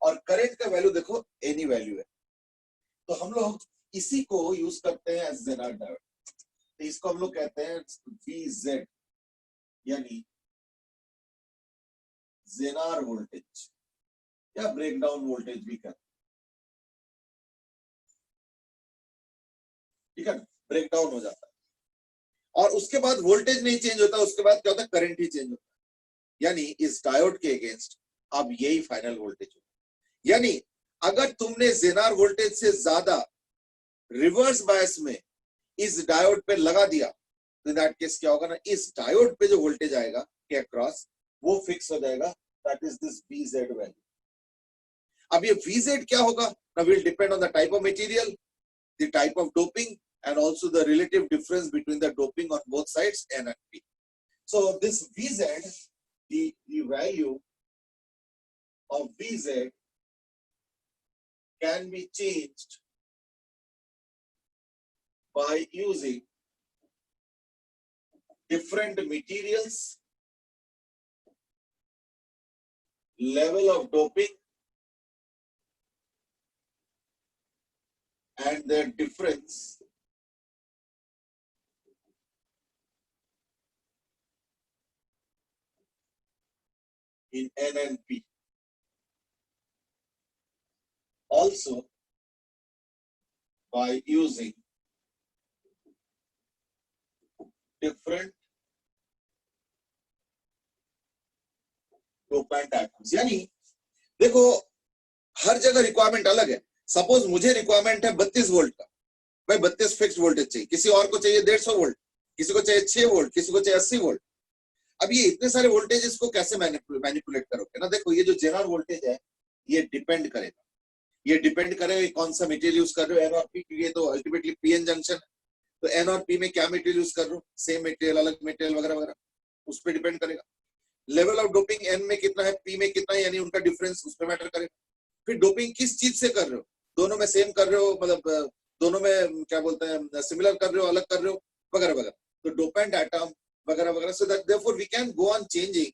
और करंट का वैल्यू देखो एनी वैल्यू है। तो हम लोग इसी को यूज करते हैं एज जेनार्ड डायोड। तो इसको हम लोग कहते हैं VZ, यानी जेनार वोल्टेज या ब्रेकडाउन वोल्टेज भी कहते हैं, ठीक है ना। ब्रेकडाउन हो जाता है और उसके बाद वोल्टेज नहीं चेंज होता, उसके बाद क्या होता है, करंट ही चेंज होता है। यानी इस डायोड के अगेंस्ट अब यही फाइनल वोल्टेज होगा। यानी अगर तुमने जेनार वोल्टेज से ज्यादा रिवर्स बायस में इस डायोड पे लगा दिया, तो दैट केस क्या होगा ना, इस डायोड पे जो वोल्टेज आएगा के अक्रॉस वो फिक्स हो जाएगा, that is this VZ value. अब ये VZ क्या होगा ना, will depend on the type of material, the type of doping, and also the relative difference between the doping on both sides, N and P. So this VZ, the value of VZ can be changed by using different materials, level of doping, and their difference in in N and P. Also, by using different dopant atoms. यानी देखो हर जगह requirement अलग है. Suppose मुझे requirement है 32 volt का, भाई 32 fixed voltage चाहिए, किसी और को चाहिए 150 वोल्ट, किसी को चाहिए 6 वोल्ट, किसी को चाहिए 80 वोल्ट. अब ये इतने सारे वोल्टेजेस को कैसे मैनिपुलेट करोगे ना. देखो ये जो जेनर वोल्टेज है ये डिपेंड करेगा, ये डिपेंड करेगा कौन सा मटेरियल यूज कर रहे हो, एन और पी, क्योंकि ये तो अल्टीमेटली पीएन जंक्शन है. तो एन और पी में क्या मटेरियल यूज कर रहे हो, सेम मटेरियल, अलग मटेरियल वगैरह वगैरह, उस पर डिपेंड करेगा. लेवल ऑफ डोपिंग एन में कितना है, पी में कितना है, यानी उनका डिफरेंस उस पर मैटर करेगा. फिर डोपिंग किस चीज से कर रहे हो, दोनों में सेम कर रहे हो, मतलब दोनों में क्या बोलते हैं सिमिलर कर रहे हो, अलग कर रहे हो, वगैरह वगैरह. तो डोपेंट एटम वगैरह वगैरह. So that therefore we can go on changing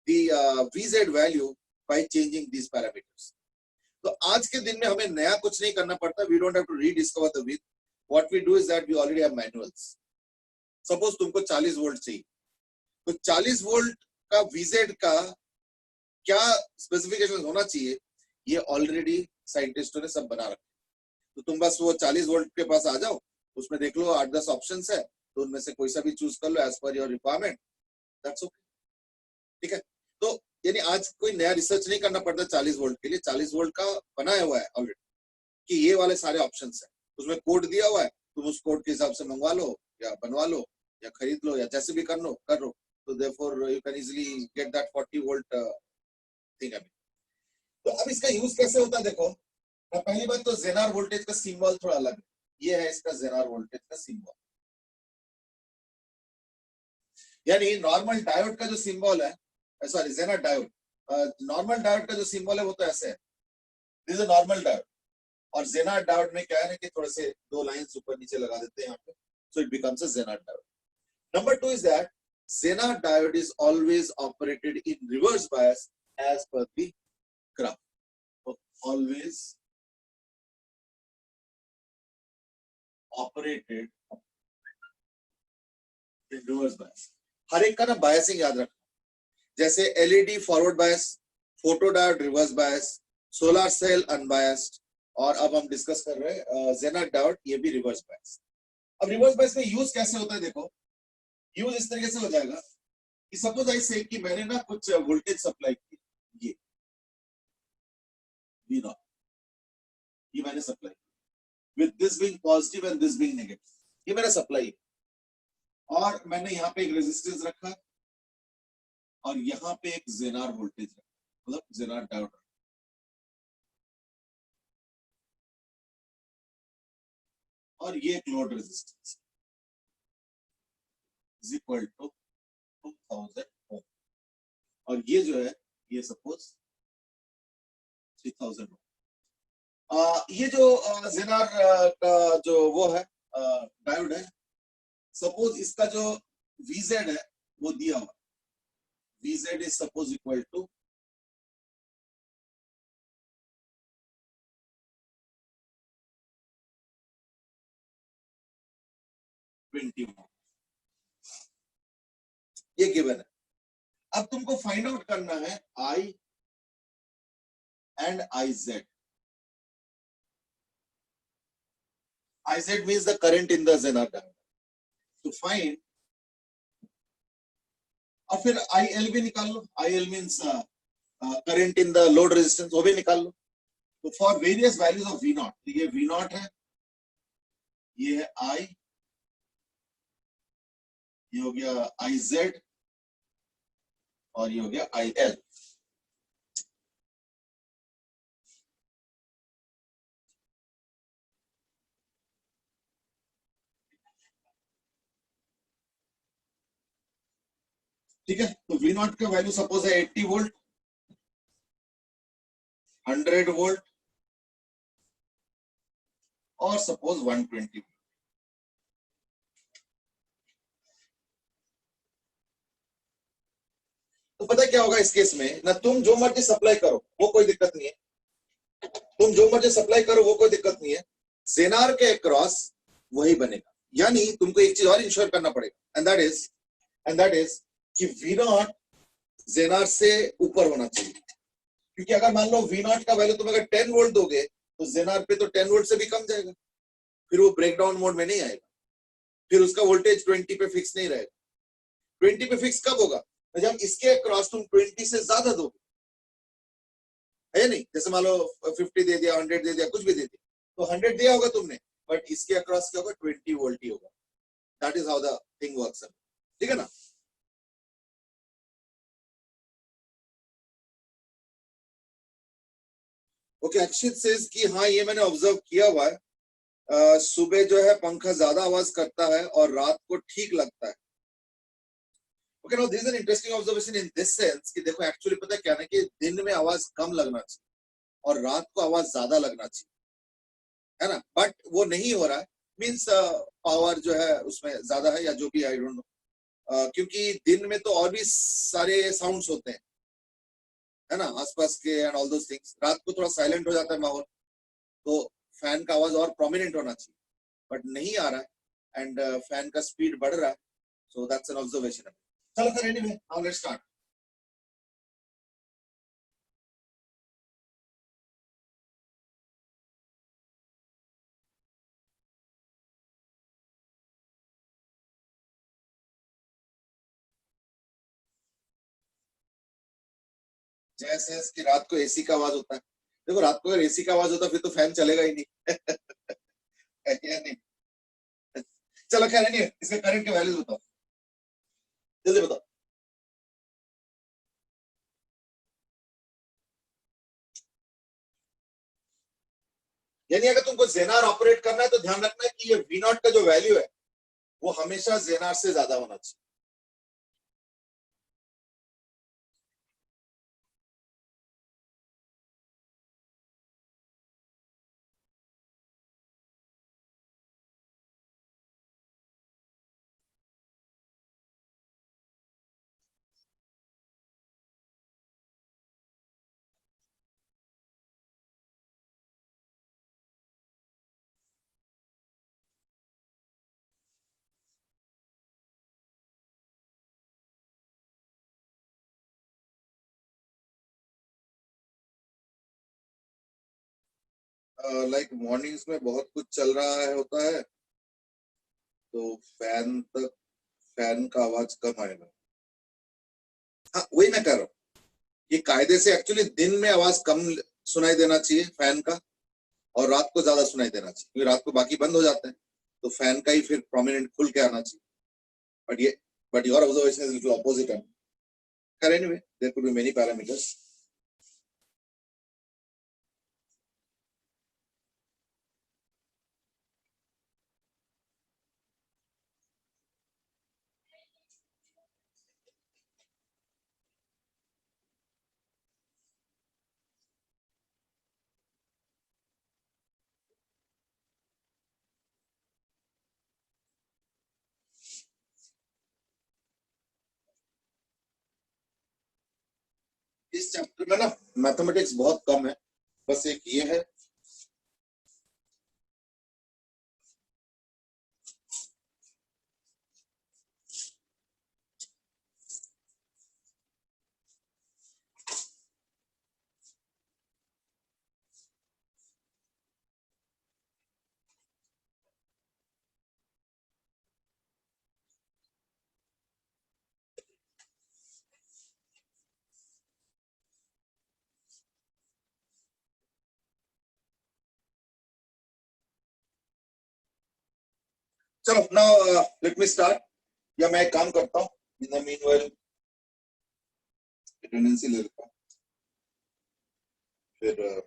the VZ value by changing these parameters. तो आज के दिन में हमें नया कुछ नहीं करना पड़ता. We don't have to rediscover the wheel. What we do is that we already have manuals. Suppose तुमको 40 वोल्ट चाहिए, तो 40 वोल्ट का VZ का क्या स्पेसिफिकेशन होना चाहिए, ये ऑलरेडी साइंटिस्टों ने सब बना रखा. तो तुम बस वो 40 वोल्ट के पास आ जाओ, उसमें देख लो 8-10 ऑप्शंस है, तो उनमें से कोई सा भी चूज कर लो as per your requirement. That's okay. ठीक है. तो यानी आज कोई नया रिसर्च नहीं करना पड़ता 40 वोल्ट के लिए. 40 वोल्ट का बनाया हुआ है ऑलरेडी कि ये वाले सारे ऑप्शंस है, उसमें कोड दिया हुआ है, तुम उस कोड के हिसाब से मंगवा लो या बनवा लो या खरीद लो या जैसे भी कर लो. तो therefore you can easily get that 40 volt thing. तो अब इसका यूज कैसे होता है देखो. पहली बात तो जेनर वोल्टेज का सिंबल थोड़ा अलग है. ये है इसका जेनर वोल्टेज का सिंबल. यानी नॉर्मल डायोड का जो सिंबल है, sorry Zener diode, normal diode का जो सिंबल है वो तो ऐसे है, दिस इज नॉर्मल डायोड. और जेनर डायोड में क्या है ना कि थोड़े से दो लाइंस ऊपर नीचे लगा देते हैं यहाँ पे, so it becomes a Zener diode. Number 2 is that Zener diode is always operated in reverse bias as per the graph. So always operated in reverse bias. हर एक का ना बायसिंग याद रखना. जैसे LED forward bias, photo diode reverse bias, solar cell unbiased, और अब हम डिस्कस कर रहे हैं जेनर डायोड, ये भी रिवर्स बायस. अब रिवर्स बायस में यूज कैसे होता है देखो. यूज इस तरीके से हो जाएगा कि सपोज आई से कि मैंने ना कुछ वोल्टेज सप्लाई की, ये V0, ये मैंने सप्लाई की with this being positive and this being negative, ये मेरा सप्लाई है. और मैंने यहाँ पे एक रेजिस्टेंस रखा और यहाँ पे एक जेनर वोल्टेज रखा, मतलब जेनर डायोड रखा. और ये एक load resistance is equal to 2000 ohm. और ये जो है ये सपोज 3000 ओम. ये जो जेनर का जो वो है डायोड है, सपोज इसका जो VZ है वो दिया हुआ. VZ is suppose equal to 20 ohm. ये गिवन है. अब तुमको फाइंड आउट करना है I and IZ. IZ means the current in the Zener diode. To find, और फिर IL भी निकाल लो. IL means current in the load resistance, वो भी निकाल लो. तो for various values of V0, ये V0 है, ये है I, ये हो गया IZ, और ये हो गया IL. ठीक है. तो V0 का वैल्यू सपोज है 80 वोल्ट, 100 वोल्ट और सपोज 120 वोल्ट. तो पता क्या होगा इस केस में ना, तुम जो मर्जी सप्लाई करो वो कोई दिक्कत नहीं है. तुम जो मर्जी सप्लाई करो वो कोई दिक्कत नहीं है. जेनर के अक्रॉस वही बनेगा. यानी तुमको एक चीज और इंश्योर करना पड़ेगा, एंड दैट इज कि V0 जेनार से ऊपर होना चाहिए, क्योंकि अगर मान लो वी नॉट का वैल्यू तुम अगर 10 वोल्ट दोगे तो जेनार पे तो 10 वोल्ट से भी कम जाएगा, फिर वो ब्रेकडाउन मोड में नहीं आएगा, फिर उसका वोल्टेज 20 पे फिक्स नहीं रहेगा। 20 पे फिक्स कब होगा? जब इसके क्रॉस तुम 20 से ज्यादा दोगे, है नहीं? जैसे मान लो 50 दे दिया, 100 दे दिया, कुछ भी दे दिया, तो 100 दिया होगा तुमने, बट इसके अक्रॉस क्या होगा? 20 वोल्ट ही होगा। That is how the thing works. ठीक है ना? ओके, अक्षित सेज कि हाँ ये मैंने ऑब्जर्व किया हुआ है, सुबह जो है पंखा ज्यादा आवाज करता है और रात को ठीक लगता है। Okay, now this is an interesting observation in this sense कि देखो एक्चुअली पता है क्या ना, कि दिन में आवाज कम लगना चाहिए और रात को आवाज ज्यादा लगना चाहिए, है ना? बट वो नहीं हो रहा है, मीन्स पावर जो है उसमें ज्यादा है या जो भी, आई डोंट नो, क्योंकि दिन में तो और भी सारे साउंड्स होते हैं, है ना, आसपास के एंड ऑल दोस थिंग्स। रात को थोड़ा साइलेंट हो जाता है माहौल, तो फैन का आवाज और प्रोमिनेंट होना चाहिए, बट नहीं आ रहा है, एंड फैन का स्पीड बढ़ रहा है। So that's an observation. चलो फिर, एनीवे नाउ लेट्स स्टार्ट। जैसे कि रात को एसी का आवाज होता है, देखो रात को अगर एसी का आवाज होता फिर तो फैन चलेगा ही नहीं। है या नहीं? चलो खैर, नहीं इसके करंट के वैल्यूज बताओ, जल्दी बताओ। यानी अगर तुमको जेनार ऑपरेट करना है तो ध्यान रखना है कि ये वी नॉट का जो वैल्यू है वो हमेशा जेनार से ज्यादा होना चाहिए। लाइक मॉर्निंग्स में बहुत कुछ चल रहा है होता है, तो फैन तक, फैन का आवाज कम आएगा। हाँ वही मैं कह रहा हूँ, ये कायदे से एक्चुअली दिन में आवाज कम सुनाई देना चाहिए फैन का, और रात को ज्यादा सुनाई देना चाहिए, क्योंकि रात को बाकी बंद हो जाते हैं, तो फैन का ही फिर प्रोमिनेंट खुल के आना चाहिए। बट ये, but your observation is little opposite. Anyway there could be many parameters. इस चैप्टर में ना मैथमेटिक्स बहुत कम है, बस एक ये है। चलो नाउ लेट मी स्टार्ट, या मैं एक काम करता हूँ, इन द मीनवाइल अटेंडेंस ले लेता हूँ, फिर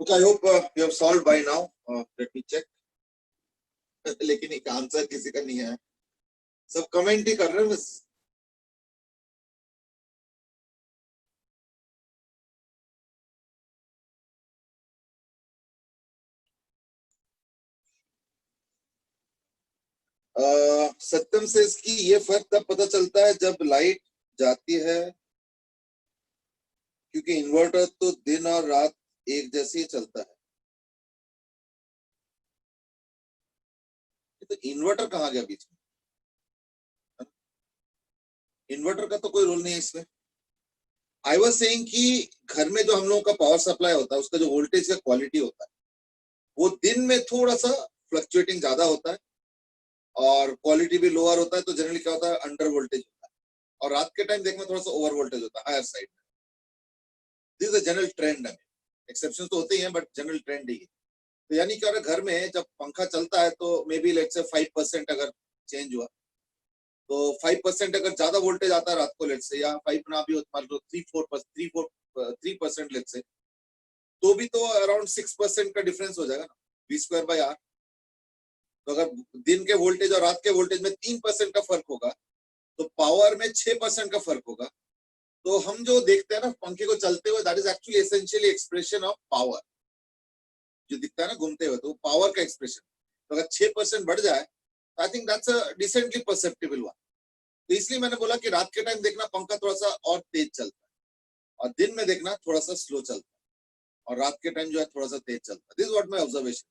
Okay, I hope you have solved by now. Let me check. लेकिन एक आंसर किसी का नहीं है, सब कमेंट ही कर रहे हैं बस. सत्यम से इसकी ये फर्क तब पता चलता है जब लाइट जाती है, क्योंकि इन्वर्टर तो दिन और रात एक जैसे ही चलता है. तो इन्वर्टर कहाँ गया बीच में? इन्वर्टर का तो कोई रोल नहीं है इसमें. आई वाज सेइंग कि घर में जो हम लोगों का पावर सप्लाई होता है उसका जो वोल्टेज का क्वालिटी होता है वो दिन में थोड़ा सा फ्लक्चुएटिंग ज्यादा होता है और क्वालिटी भी लोअर होता है, तो जनरली क्या होता है, अंडर वोल्टेज होता है, और रात के टाइम देखना थोड़ा सा ओवर वोल्टेज होता है, higher side. This is the general trend है. एक्सेप्शन तो होते ही हैं बट जनरल ट्रेंड ही है. तो यानी क्या होता है, घर में जब पंखा चलता है तो मे बी लेट्स से 5% अगर चेंज हुआ तो 5% अगर ज्यादा वोल्टेज आता है रात को लेट्स से, या 5 ना भी हो, मान लो 3% लेट्स से, तो भी तो अराउंड 6% का डिफरेंस हो जाएगा ना, V²/R. तो अगर दिन के वोल्टेज और रात के वोल्टेज में 3% का फर्क होगा तो पावर में 6% का फर्क होगा. तो हम जो देखते हैं ना पंखे को चलते हुए, that is actually essentially expression of power. जो दिखता है ना घूमते हुए, तो पावर का एक्सप्रेशन. तो अगर 6% बढ़ जाए, आई think that's a decently perceptible one. तो इसलिए मैंने बोला कि रात के टाइम देखना पंखा थोड़ा सा और तेज चलता है और दिन में देखना थोड़ा सा स्लो चलता है, और रात के टाइम जो है थोड़ा सा तेज चलता है. This is what my observation.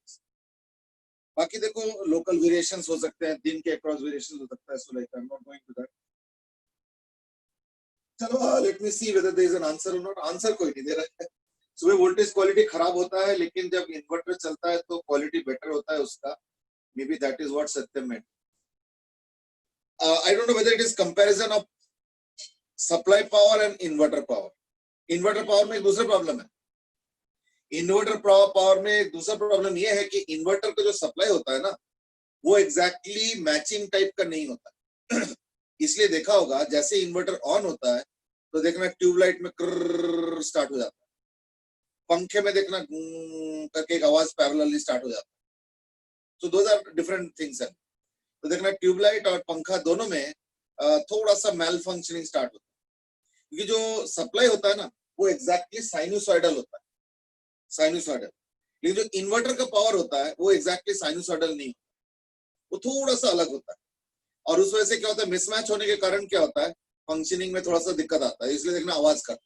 बाकी देखो लोकल वेरिएशंस हो सकते हैं, दिन के अक्रॉस वेरिएशंस हो सकता है, so like I am not going to that. चलो let me see whether there is an answer or not. Answer कोई नहीं दे रहा है. सुबह वोल्टेज क्वालिटी खराब होता है, लेकिन जब इन्वर्टर चलता है तो क्वालिटी बेटर होता है उसका. May be that is what Satyam meant. I don't know whether it is comparison of supply power and inverter power. Inverter power में एक दूसरा प्रॉब्लम है. इन्वर्टर पावर में एक दूसरा प्रॉब्लम ये है कि इन्वर्टर का जो सप्लाई होता है ना वो एग्जैक्टली मैचिंग टाइप का नहीं होता. इसलिए देखा होगा जैसे इन्वर्टर ऑन होता है तो देखना ट्यूबलाइट में कर्र स्टार्ट हो जाता है, पंखे में देखना करके एक आवाज पैरेलली स्टार्ट हो जाता है. So those are different things. है तो देखना ट्यूबलाइट और पंखा दोनों में थोड़ा सा मैल फंक्शनिंग स्टार्ट होता है, क्योंकि जो सप्लाई होता है ना वो एग्जैक्टली साइनोसॉइडल होता है, साइनोसॉइडल. लेकिन जो इन्वर्टर का पावर होता है वो एग्जैक्टली साइनोसॉइडल नहीं, वो थोड़ा सा अलग होता है. और उस वजह से क्या होता है, मिसमैच होने के कारण क्या होता है, फंक्शनिंग में थोड़ा सा दिक्कत आता है. इसलिए देखना आवाज करता है.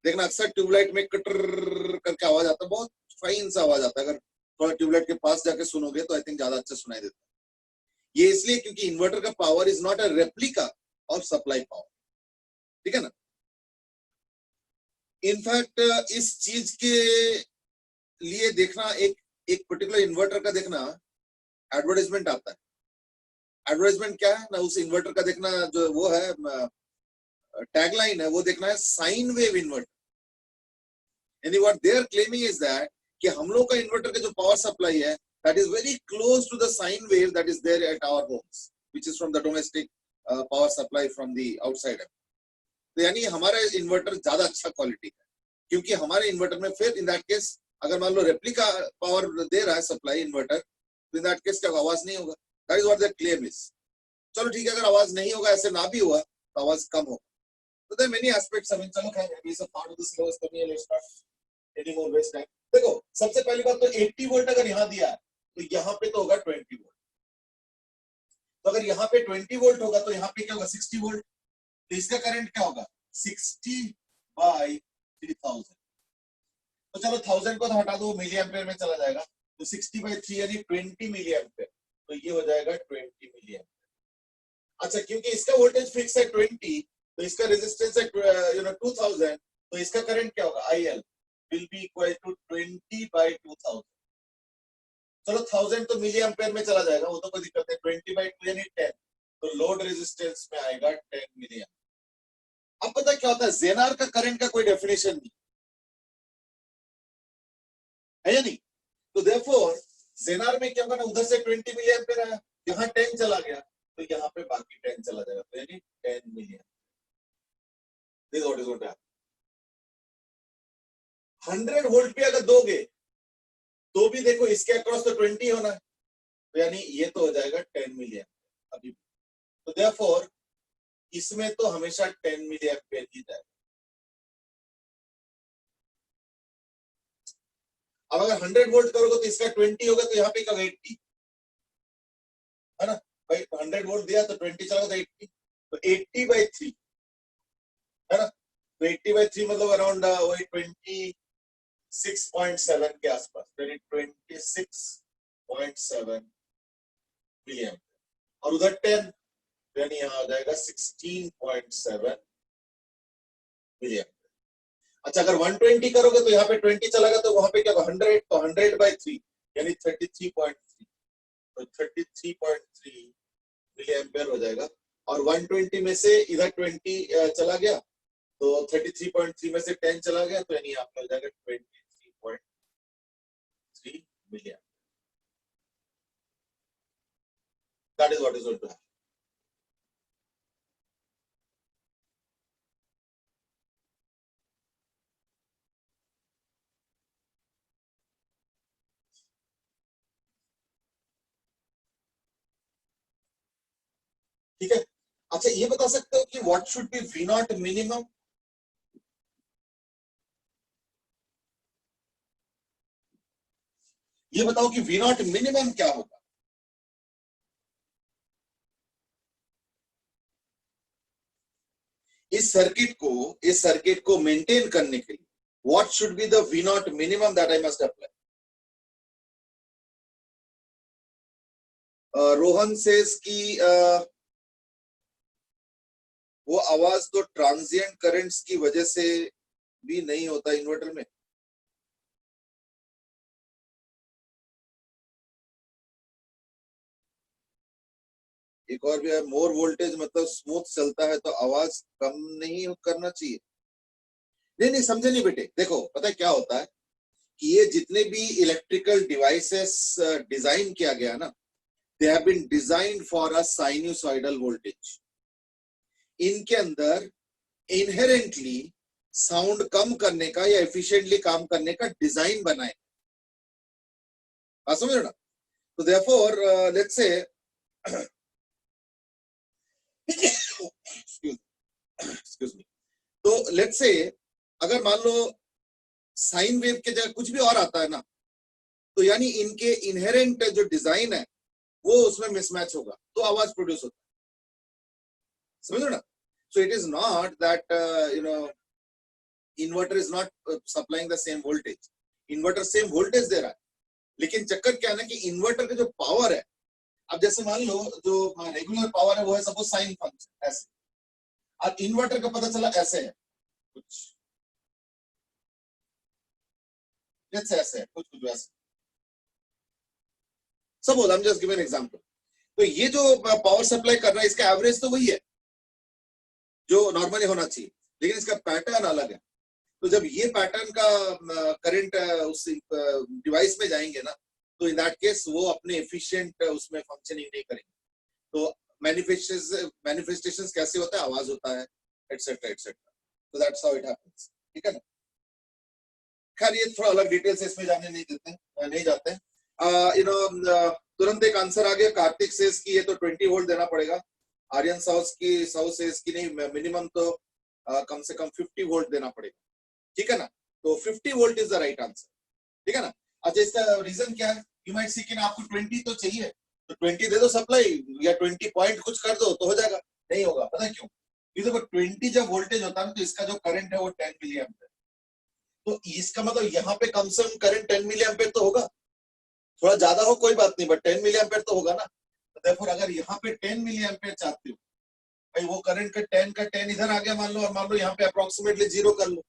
देखना अक्सर ट्यूबलाइट में कटर करके आवाज आता है, बहुत फाइन सा आवाज आता है. अगर थोड़ा ट्यूबलाइट के पास जाके सुनोगे तो आई थिंक ज्यादा अच्छा सुनाई देता है. ये इसलिए क्योंकि इन्वर्टर का power is not a replica of supply power. ठीक है ना. इनफैक्ट इस चीज के लिए देखना एक पर्टिकुलर इन्वर्टर का देखना एडवर्टाइजमेंट आता है. एडवर्टाइजमेंट क्या है ना, उस इन्वर्टर का देखना जो वो है टैगलाइन है, वो देखना है साइन वेव इन्वर्टर. यानी what they are claiming is that कि हम लोग का इन्वर्टर का जो पावर सप्लाई है that is very close to the sine wave that is there at our homes, which is from the domestic power supply from the outside. तो यानी हमारा इन्वर्टर ज्यादा अच्छा क्वालिटी है, क्योंकि हमारे इन्वर्टर में फिर इन दैट केस अगर मान लो रेप्लिका पावर दे रहा है सप्लाई इन्वर्टर, तो इन दैट केस क्या आवाज नहीं होगा. That is what there claim is. चलो ठीक है, अगर आवाज नहीं होगा, ऐसे ना भी हुआ तो आवाज कम होगा. तो there many aspects. I mean चलो खैर ये सब पार्ट ऑफ द सिलेबस करनी है. Let's start any more waste time. देखो सबसे पहली बात तो 80 वोल्ट अगर यहां दिया है तो यहाँ पे तो होगा 20 वोल्ट. तो अगर यहाँ पे 20 वोल्ट होगा तो यहाँ पे क्या होगा, 60 वोल्ट. तो इसका करंट क्या होगा, 60/3000. तो चलो 1000 को तो हटा दो, मिली एम्पेयर में चला जाएगा. तो 60/3 यानी 20 मिली एम्पेयर. तो ये हो जाएगा 20 मिली एम्पेयर. अच्छा, क्योंकि इसका वोल्टेज फिक्स है 20, तो इसका रेजिस्टेंस है 2000, तो इसका करंट क्या होगा, IL will be equal to 20/2000. चलो 1000 तो मिली एम्पेयर में चला जाएगा, वो तो कोई दिक्कत नहीं. 20/2 यानी 10, तो लोड रेजिस्टेंस में आएगा 10 मिली एम्पेयर. अब पता क्या होता है, जेनार का करंट का कोई डेफिनेशन नहीं है या नहीं. तो देयरफॉर जेनार में क्या होगा ना, उधर से 20 मिली एम्पेयर आया, यहाँ 10 चला गया, तो यहाँ पे बाकी 10 चला जाएगा, तो यानी 10 milli ampere. This what is going to happen. 100 volt पे अगर दोगे तो भी देखो इसके अक्रॉस तो 20 होना है, तो यानी ये तो हो जाएगा 10 मिली एम्पियर अभी। तो देयरफॉर इसमें तो हमेशा 10 मिली एम्पियर ही जाएगा। अब अगर 100 वोल्ट करोगे तो इसका 20 होगा, तो यहाँ पे कब 80 है ना भाई, 100 वोल्ट दिया तो 20 चला तो 80, तो 80/3 है ना, तो 80/3 मतलब अराउंड वही 26.7 के आसपास, 26.7 मिली एम्पियर, और उधर 10 यानी यहाँ आ जाएगा 16.7 मिली एम्पियर। अच्छा अगर 120 करोगे तो यहाँ पे 20 चला तो वहां पे क्या होगा 100, तो 100/3 यानी 33.3, तो 33.3 मिली एम्पियर हो जाएगा। और 120 में से इधर 20 चला गया, तो 33.3 में से 10 चला गया, तो यानी आपका हो जाएगा 23.3 milli ampere. That is what is going to happen. ठीक है, अच्छा ये बता सकते हो कि what should be V naught minimum? ये बताओ कि वी नॉट मिनिमम क्या होगा? इस सर्किट को मेंटेन करने के लिए what should be the V naught minimum that I must apply? Rohan says की वो आवाज तो ट्रांजिएंट करंट्स की वजह से भी नहीं होता इन्वर्टर में। एक और भी है, मोर वोल्टेज मतलब स्मूथ चलता है तो आवाज कम नहीं करना चाहिए। नहीं समझे नहीं बेटे, देखो पता है क्या होता है कि ये जितने भी इलेक्ट्रिकल डिवाइसेस डिजाइन किया गया ना, they have been designed for a sinusoidal voltage. इनके अंदर इनहेरेंटली साउंड कम करने का या एफिशिएंटली काम करने का डिजाइन बनाए, समझ रहे ना? तो therefore let's say excuse me, तो लेट्स से अगर मान लो साइन वेव के जगह कुछ भी और आता है ना, तो यानी इनके इनहेरेंट जो डिजाइन है वो उसमें मिसमैच होगा, तो आवाज प्रोड्यूस होता है, समझ ना? So it is not that inverter is not supplying the same voltage, inverter same voltage दे रहा है, लेकिन चक्कर क्या है ना कि इन्वर्टर का जो पावर है, अब जैसे मान लो जो रेगुलर पावर है वो है सपोज साइन फंक्शन ऐसे, और इन्वर्टर का पता चला ऐसे है कुछ, जैसे ऐसे है कुछ ऐसे, suppose I am just giving an example. तो ये जो पावर सप्लाई कर रहा है इसका एवरेज तो वही है जो नॉर्मली होना चाहिए, लेकिन इसका पैटर्न अलग है। तो जब ये पैटर्न का करंट उस डिवाइस में जाएंगे ना, तो इन दैट केस वो अपने एफिशिएंट उसमें फंक्शनिंग नहीं करेंगे। तो मैनिफेस्टेशंस कैसे होता है, आवाज होता है एटसेट्रा एटसेट्रा, तो दैट्स हाउ इट हैपेंस। ठीक है ना? खैर ये थोड़ा अलग डिटेल से इसमें जाने नहीं जाते यू नो। तुरंत एक आंसर आ गया, कार्तिक सेज की ये तो 20 वोल्ट देना पड़ेगा, आर्यन साउस सेज की नहीं, मिनिमम तो कम से कम 50 वोल्ट देना पड़ेगा। ठीक है ना? तो 50 volt is the right answer. ठीक है ना? अच्छा इसका रीजन क्या है? यू माइट सी कि आपको 20 तो चाहिए, तो 20 दे दो सप्लाई, या 20 पॉइंट कुछ कर दो तो हो जाएगा। नहीं होगा, पता है क्यों? क्योंकि देखो 20 जब वोल्टेज होता है ना, तो इसका जो करंट है वो 10 मिली एम्पियर, तो इसका मतलब यहाँ पे कम से कम करंट 10 मिली एम्पियर तो होगा, थोड़ा ज्यादा हो कोई बात नहीं, बट 10 मिली एम्पियर तो होगा ना। तो देयरफॉर अगर यहाँ पे 10 मिली एम्पियर चाहते हो भाई, वो करंट का 10 इधर आ गया मान लो, और मान लो यहाँ पे अप्रोक्सीमेटली 0 कर लो,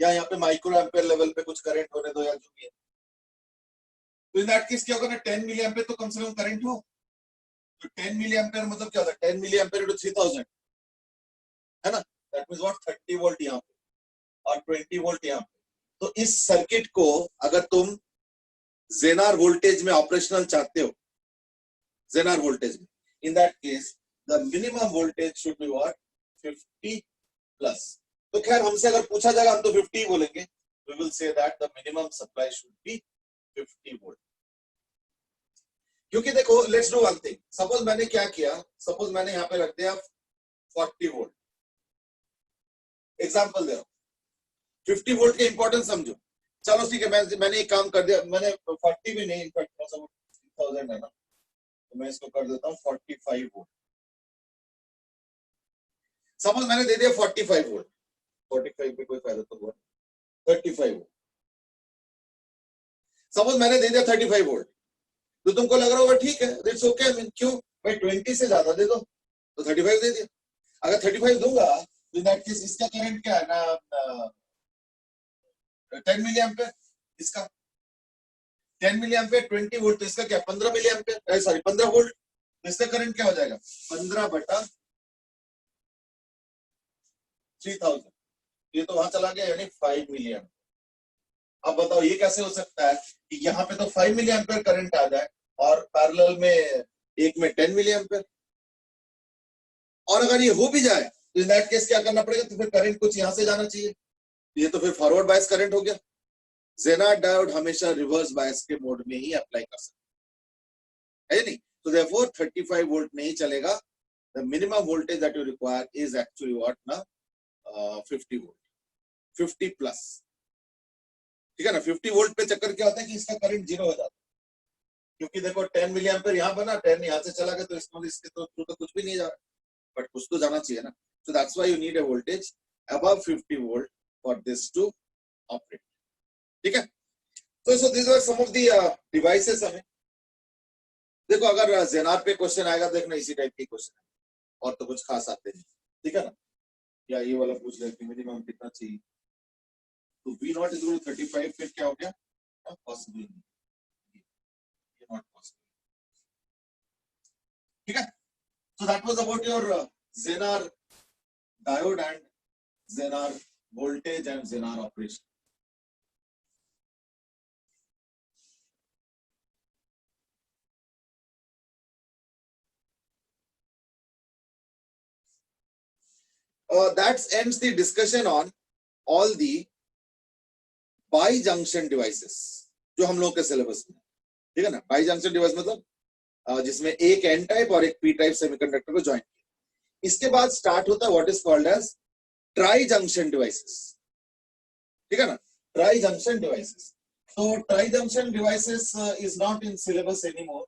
या यहाँ पे माइक्रो एम्पियर लेवल पे कुछ करंट होने दो या जो भी है, तो इन दैट केस क्या होगा ना, 10 मिली एम्पियर तो कम से कम करंट हो। तो 10 मिली एम्पियर मतलब क्या होता है, 10 मिली एम्पियर इनटू 3000 है ना, दैट मींस व्हाट 30 वोल्ट यहाँ पे और 20 वोल्ट यहाँ पे। तो इस सर्किट को अगर तुम जेनार वोल्टेज में ऑपरेशनल चाहते हो, जेनार वोल्टेज में, in that case the minimum voltage should be what 50 plus. तो खैर हमसे अगर पूछा जाएगा हम तो 50 बोलेंगे, we will say that the minimum supply should be 50 volt. क्योंकि देखो let's do one thing, suppose मैंने क्या किया, सपोज मैंने यहाँ पे रख दिया 40 वोल्ट, एग्जांपल दे रहा हूँ। 50 वोल्ट के इंपॉर्टेंस समझो। चलो ठीक है, मैंने एक काम कर दिया, मैंने 40 भी नहीं, इनफैक्ट 3000 है ना, तो मैं इसको कर देता हूँ 45 वोल्ट। सपोज मैंने दे दिया 45 वोल्ट, 45 पे कोई फायदा तो हुआ, 35 वोल्ट। सपोज मैंने दे दिया 35 वोल्ट, तो तुमको लग रहा होगा ठीक है, इट्स ओके, क्यों भाई 20 से ज्यादा दे दो, तो 35 दे दिया। अगर 35 दूंगा तो इन दैट केस इसका करंट क्या है ना, 10 मिली एम्पियर, इसका 10 मिली एम्पियर, 20 वोल्ट, तो इसका क्या 15 मिली एम्पियर, सॉरी 15 वोल्ट, तो इसका करंट क्या हो जाएगा 15/3000, ये तो वहां चला गया, यानी 5 मिली एम्पियर। अब बताओ ये कैसे हो सकता है कि यहाँ पे तो 5 मिली एम्पियर करंट आ जाए और पैरेलल में एक में 10 मिली एम्पियर। और अगर ये हो भी जाए तो इन दैट केस क्या करना पड़ेगा, तो फिर करंट कुछ यहां से जाना चाहिए, ये तो फिर फॉरवर्ड बायस करंट हो गया। जेनार डायोड हमेशा रिवर्स बायस के मोड में ही अप्लाई कर सकते है नहीं, तो देयरफॉर 35 वोल्ट नहीं चलेगा। The minimum voltage that you require is actually what ना, 50 वोल्ट, 50 प्लस, ठीक है ना। 50 वोल्ट पे चक्कर क्या होता है कि इसका करंट जीरो हो जाता है, क्योंकि देखो 10 मिली एम्पियर यहाँ बना, 10 यहाँ से चला गया, तो इसमें इसके तो कुछ भी नहीं जा रहा, बट कुछ तो जाना चाहिए ना। So that's why you need a voltage above 50 volt for this to operate. ठीक है, so these were some of the devices हमें। देखो अगर जेनार पे क्वेश्चन आएगा, देखना इसी टाइप के क्वेश्चन है, और तो कुछ खास आते नहीं, ठीक है ना। या ये वाला पूछ लेते हैं मिनिमम कितना चाहिए, तो V naught is equal to 35, फिर क्या हो गया, पॉसिबल नहीं, ये नॉट पॉसिबल, ठीक है। So that was about your Zenar diode and Zenar voltage and Zenar operation. That ends the discussion on all the by-junction devices जो हम लोग के सिलेबस में, ठीक है ना। बाई-जंक्शन डिवाइस मतलब जिसमें एक एन टाइप और एक पी टाइप सेमीकंडक्टर को ज्वाइन किया। इसके बाद स्टार्ट होता है what is called as tri junction devices, ठीक है ना, ट्राई जंक्शन डिवाइसेस। तो tri junction devices is not in syllabus anymore.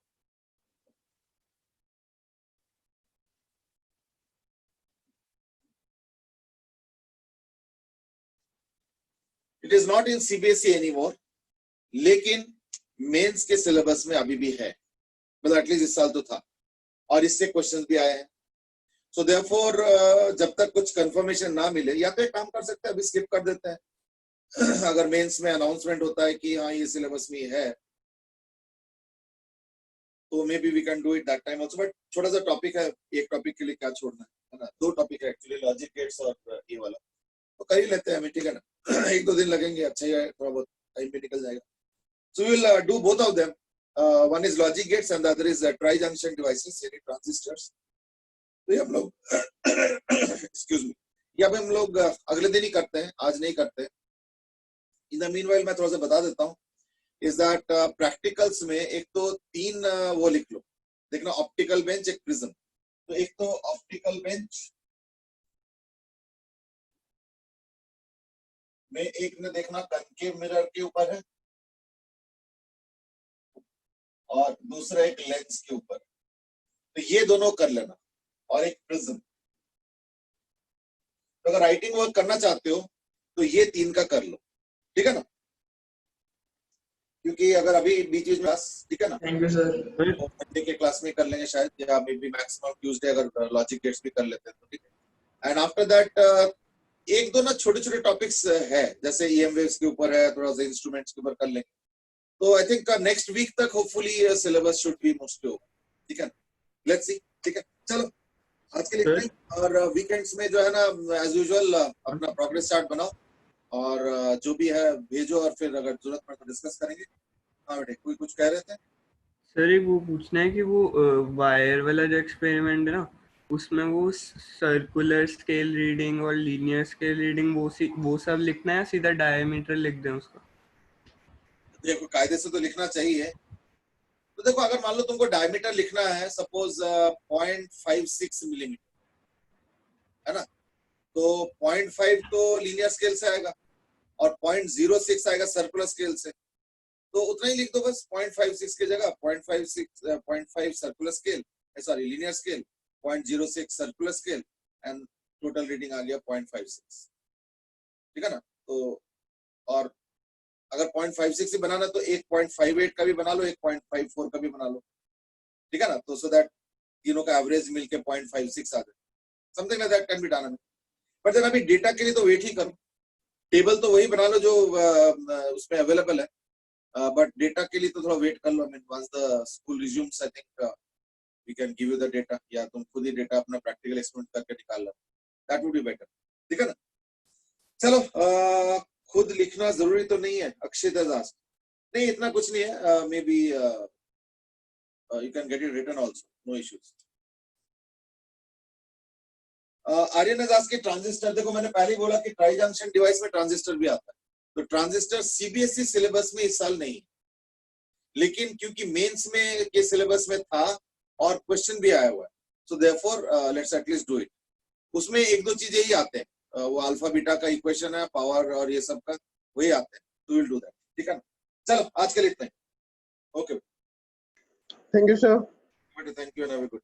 It is not in CBSE anymore, लेकिन मेंस के सिलेबस में अभी भी है, मतलब एटलीस्ट इस साल तो था, और इससे क्वेश्चंस भी आए हैं। सो देयरफॉर जब तक कुछ कंफर्मेशन ना मिले, या तो एक काम कर सकते हैं, अभी स्किप कर देते हैं अगर मेंस में अनाउंसमेंट होता है कि हाँ ये सिलेबस में है, तो maybe we can do it that time also. But छोटा सा टॉपिक है, एक टॉपिक के लिए क्या छोड़ना है ना, दो टॉपिक है एक्चुअली, लॉजिक गेट्स और ये वाला, तो कर ही लेते हैं हमें, ठीक है ना। एक दो दिन लगेंगे, अच्छा ही है, थोड़ा बहुत टाइम भी निकल जाएगा। So we will do both of them. One is logic gates and the other is tri-junction devices, यानी transistors. तो ये हम लोग excuse me, ये अब हम लोग अगले दिन ही करते हैं, आज नहीं करते। In the meanwhile मैं थोड़ा सा बता देता हूँ, is that practicals में एक तो तीन वो लिख लो, देखना ऑप्टिकल बेंच, एक प्रिज्म। तो एक तो ऑप्टिकल बेंच में एक ने देखना कनकेव मिरर के ऊपर है, और दूसरा एक लेंस के ऊपर, तो ये दोनों कर लेना, और एक प्रिज्म। तो अगर राइटिंग वर्क करना चाहते हो तो ये तीन का कर लो, ठीक है ना, क्योंकि अगर अभी बीच बीच में क्लास, ठीक है ना, थैंक यू सर। तो मंडे के क्लास में कर लेंगे शायद, या मे बी मैक्सिमम ट्यूसडे अगर लॉजिक गेट्स भी कर लेते हैं तो ठीक है। एंड आफ्टर दैट एक दो ना छोटे छोटे टॉपिक्स है, जैसे ईएम वेव्स के ऊपर है, थोड़ा सा इंस्ट्रूमेंट्स के ऊपर कर लेंगे। तो आई थिंक नेक्स्ट वीक तक hopefully syllabus should be mostly over, ठीक है, लेट्स सी, ठीक है। चलो आज के लिए इतना ही, और वीकेंड्स में जो है ना एज यूजुअल अपना प्रोग्रेस चार्ट बनाओ, और जो भी है भेजो, और फिर अगर जरूरत पड़े तो डिस्कस करेंगे। हाँ बेटे, कोई कुछ कह रहे थे? सर एक वो पूछना है कि वो वायर वाला जो एक्सपेरिमेंट है ना, उसमें वो सर्कुलर स्केल रीडिंग और लीनियर स्केल रीडिंग वो सब लिखना है, सीधा डायमीटर लिख दें उसका? देखो कायदे से तो लिखना चाहिए। तो देखो अगर मान लो तुमको डायमीटर लिखना है सपोज 0.56 मिलीमीटर, है ना, तो 0.5 तो लीनियर स्केल से आएगा और 0.06 आएगा सर्कुलर स्केल से, तो उतना ही लिख दो बस, 0.56 की जगह 0.5 circular scale, sorry linear scale, 0.06 circular scale and total reading आ गया 0.56, ठीक है ना। तो और अगर 0.56 ही बनाना तो 1.58 का भी बना लो, 1.54 का भी बना लो, ठीक है ना, तो सो दैट तीनों का एवरेज मिलके 0.56 आ जाए, something like that can be done. पर जब अभी डेटा के लिए तो वेट ही करो, टेबल तो वही बना लो जो उसमें अवेलेबल है, बट डेटा के लिए तो थोड़ा वेट कर लो। I mean once the school resumes I think we can give you the data, या तुम खुद ही डेटा अपना प्रैक्टिकल एक्सपेरिमेंट करके निकाल लो, दैट वुड बी बेटर, ठीक है ना। चलो खुद लिखना जरूरी तो नहीं है, अक्षित एजाज नहीं, इतना कुछ नहीं है, maybe you can get it written also, no issues. आर्यन एजाज के ट्रांजिस्टर, देखो मैंने पहले ही बोला कि ट्राई जंक्शन डिवाइस में ट्रांजिस्टर भी आता है, तो ट्रांजिस्टर सीबीएसई सिलेबस में इस साल नहीं है, लेकिन क्योंकि मेंस में के सिलेबस में था और क्वेश्चन भी आया हुआ है, so therefore let's at least do it. उसमें एक दो चीजें ही आते हैं, वो अल्फा बीटा का इक्वेशन है, पावर और ये सब का वही आते हैं, तो विल डू दैट, ठीक है ना। चलो आज के लिए इतना ही, okay, Thank you, sir. Thank you and have a good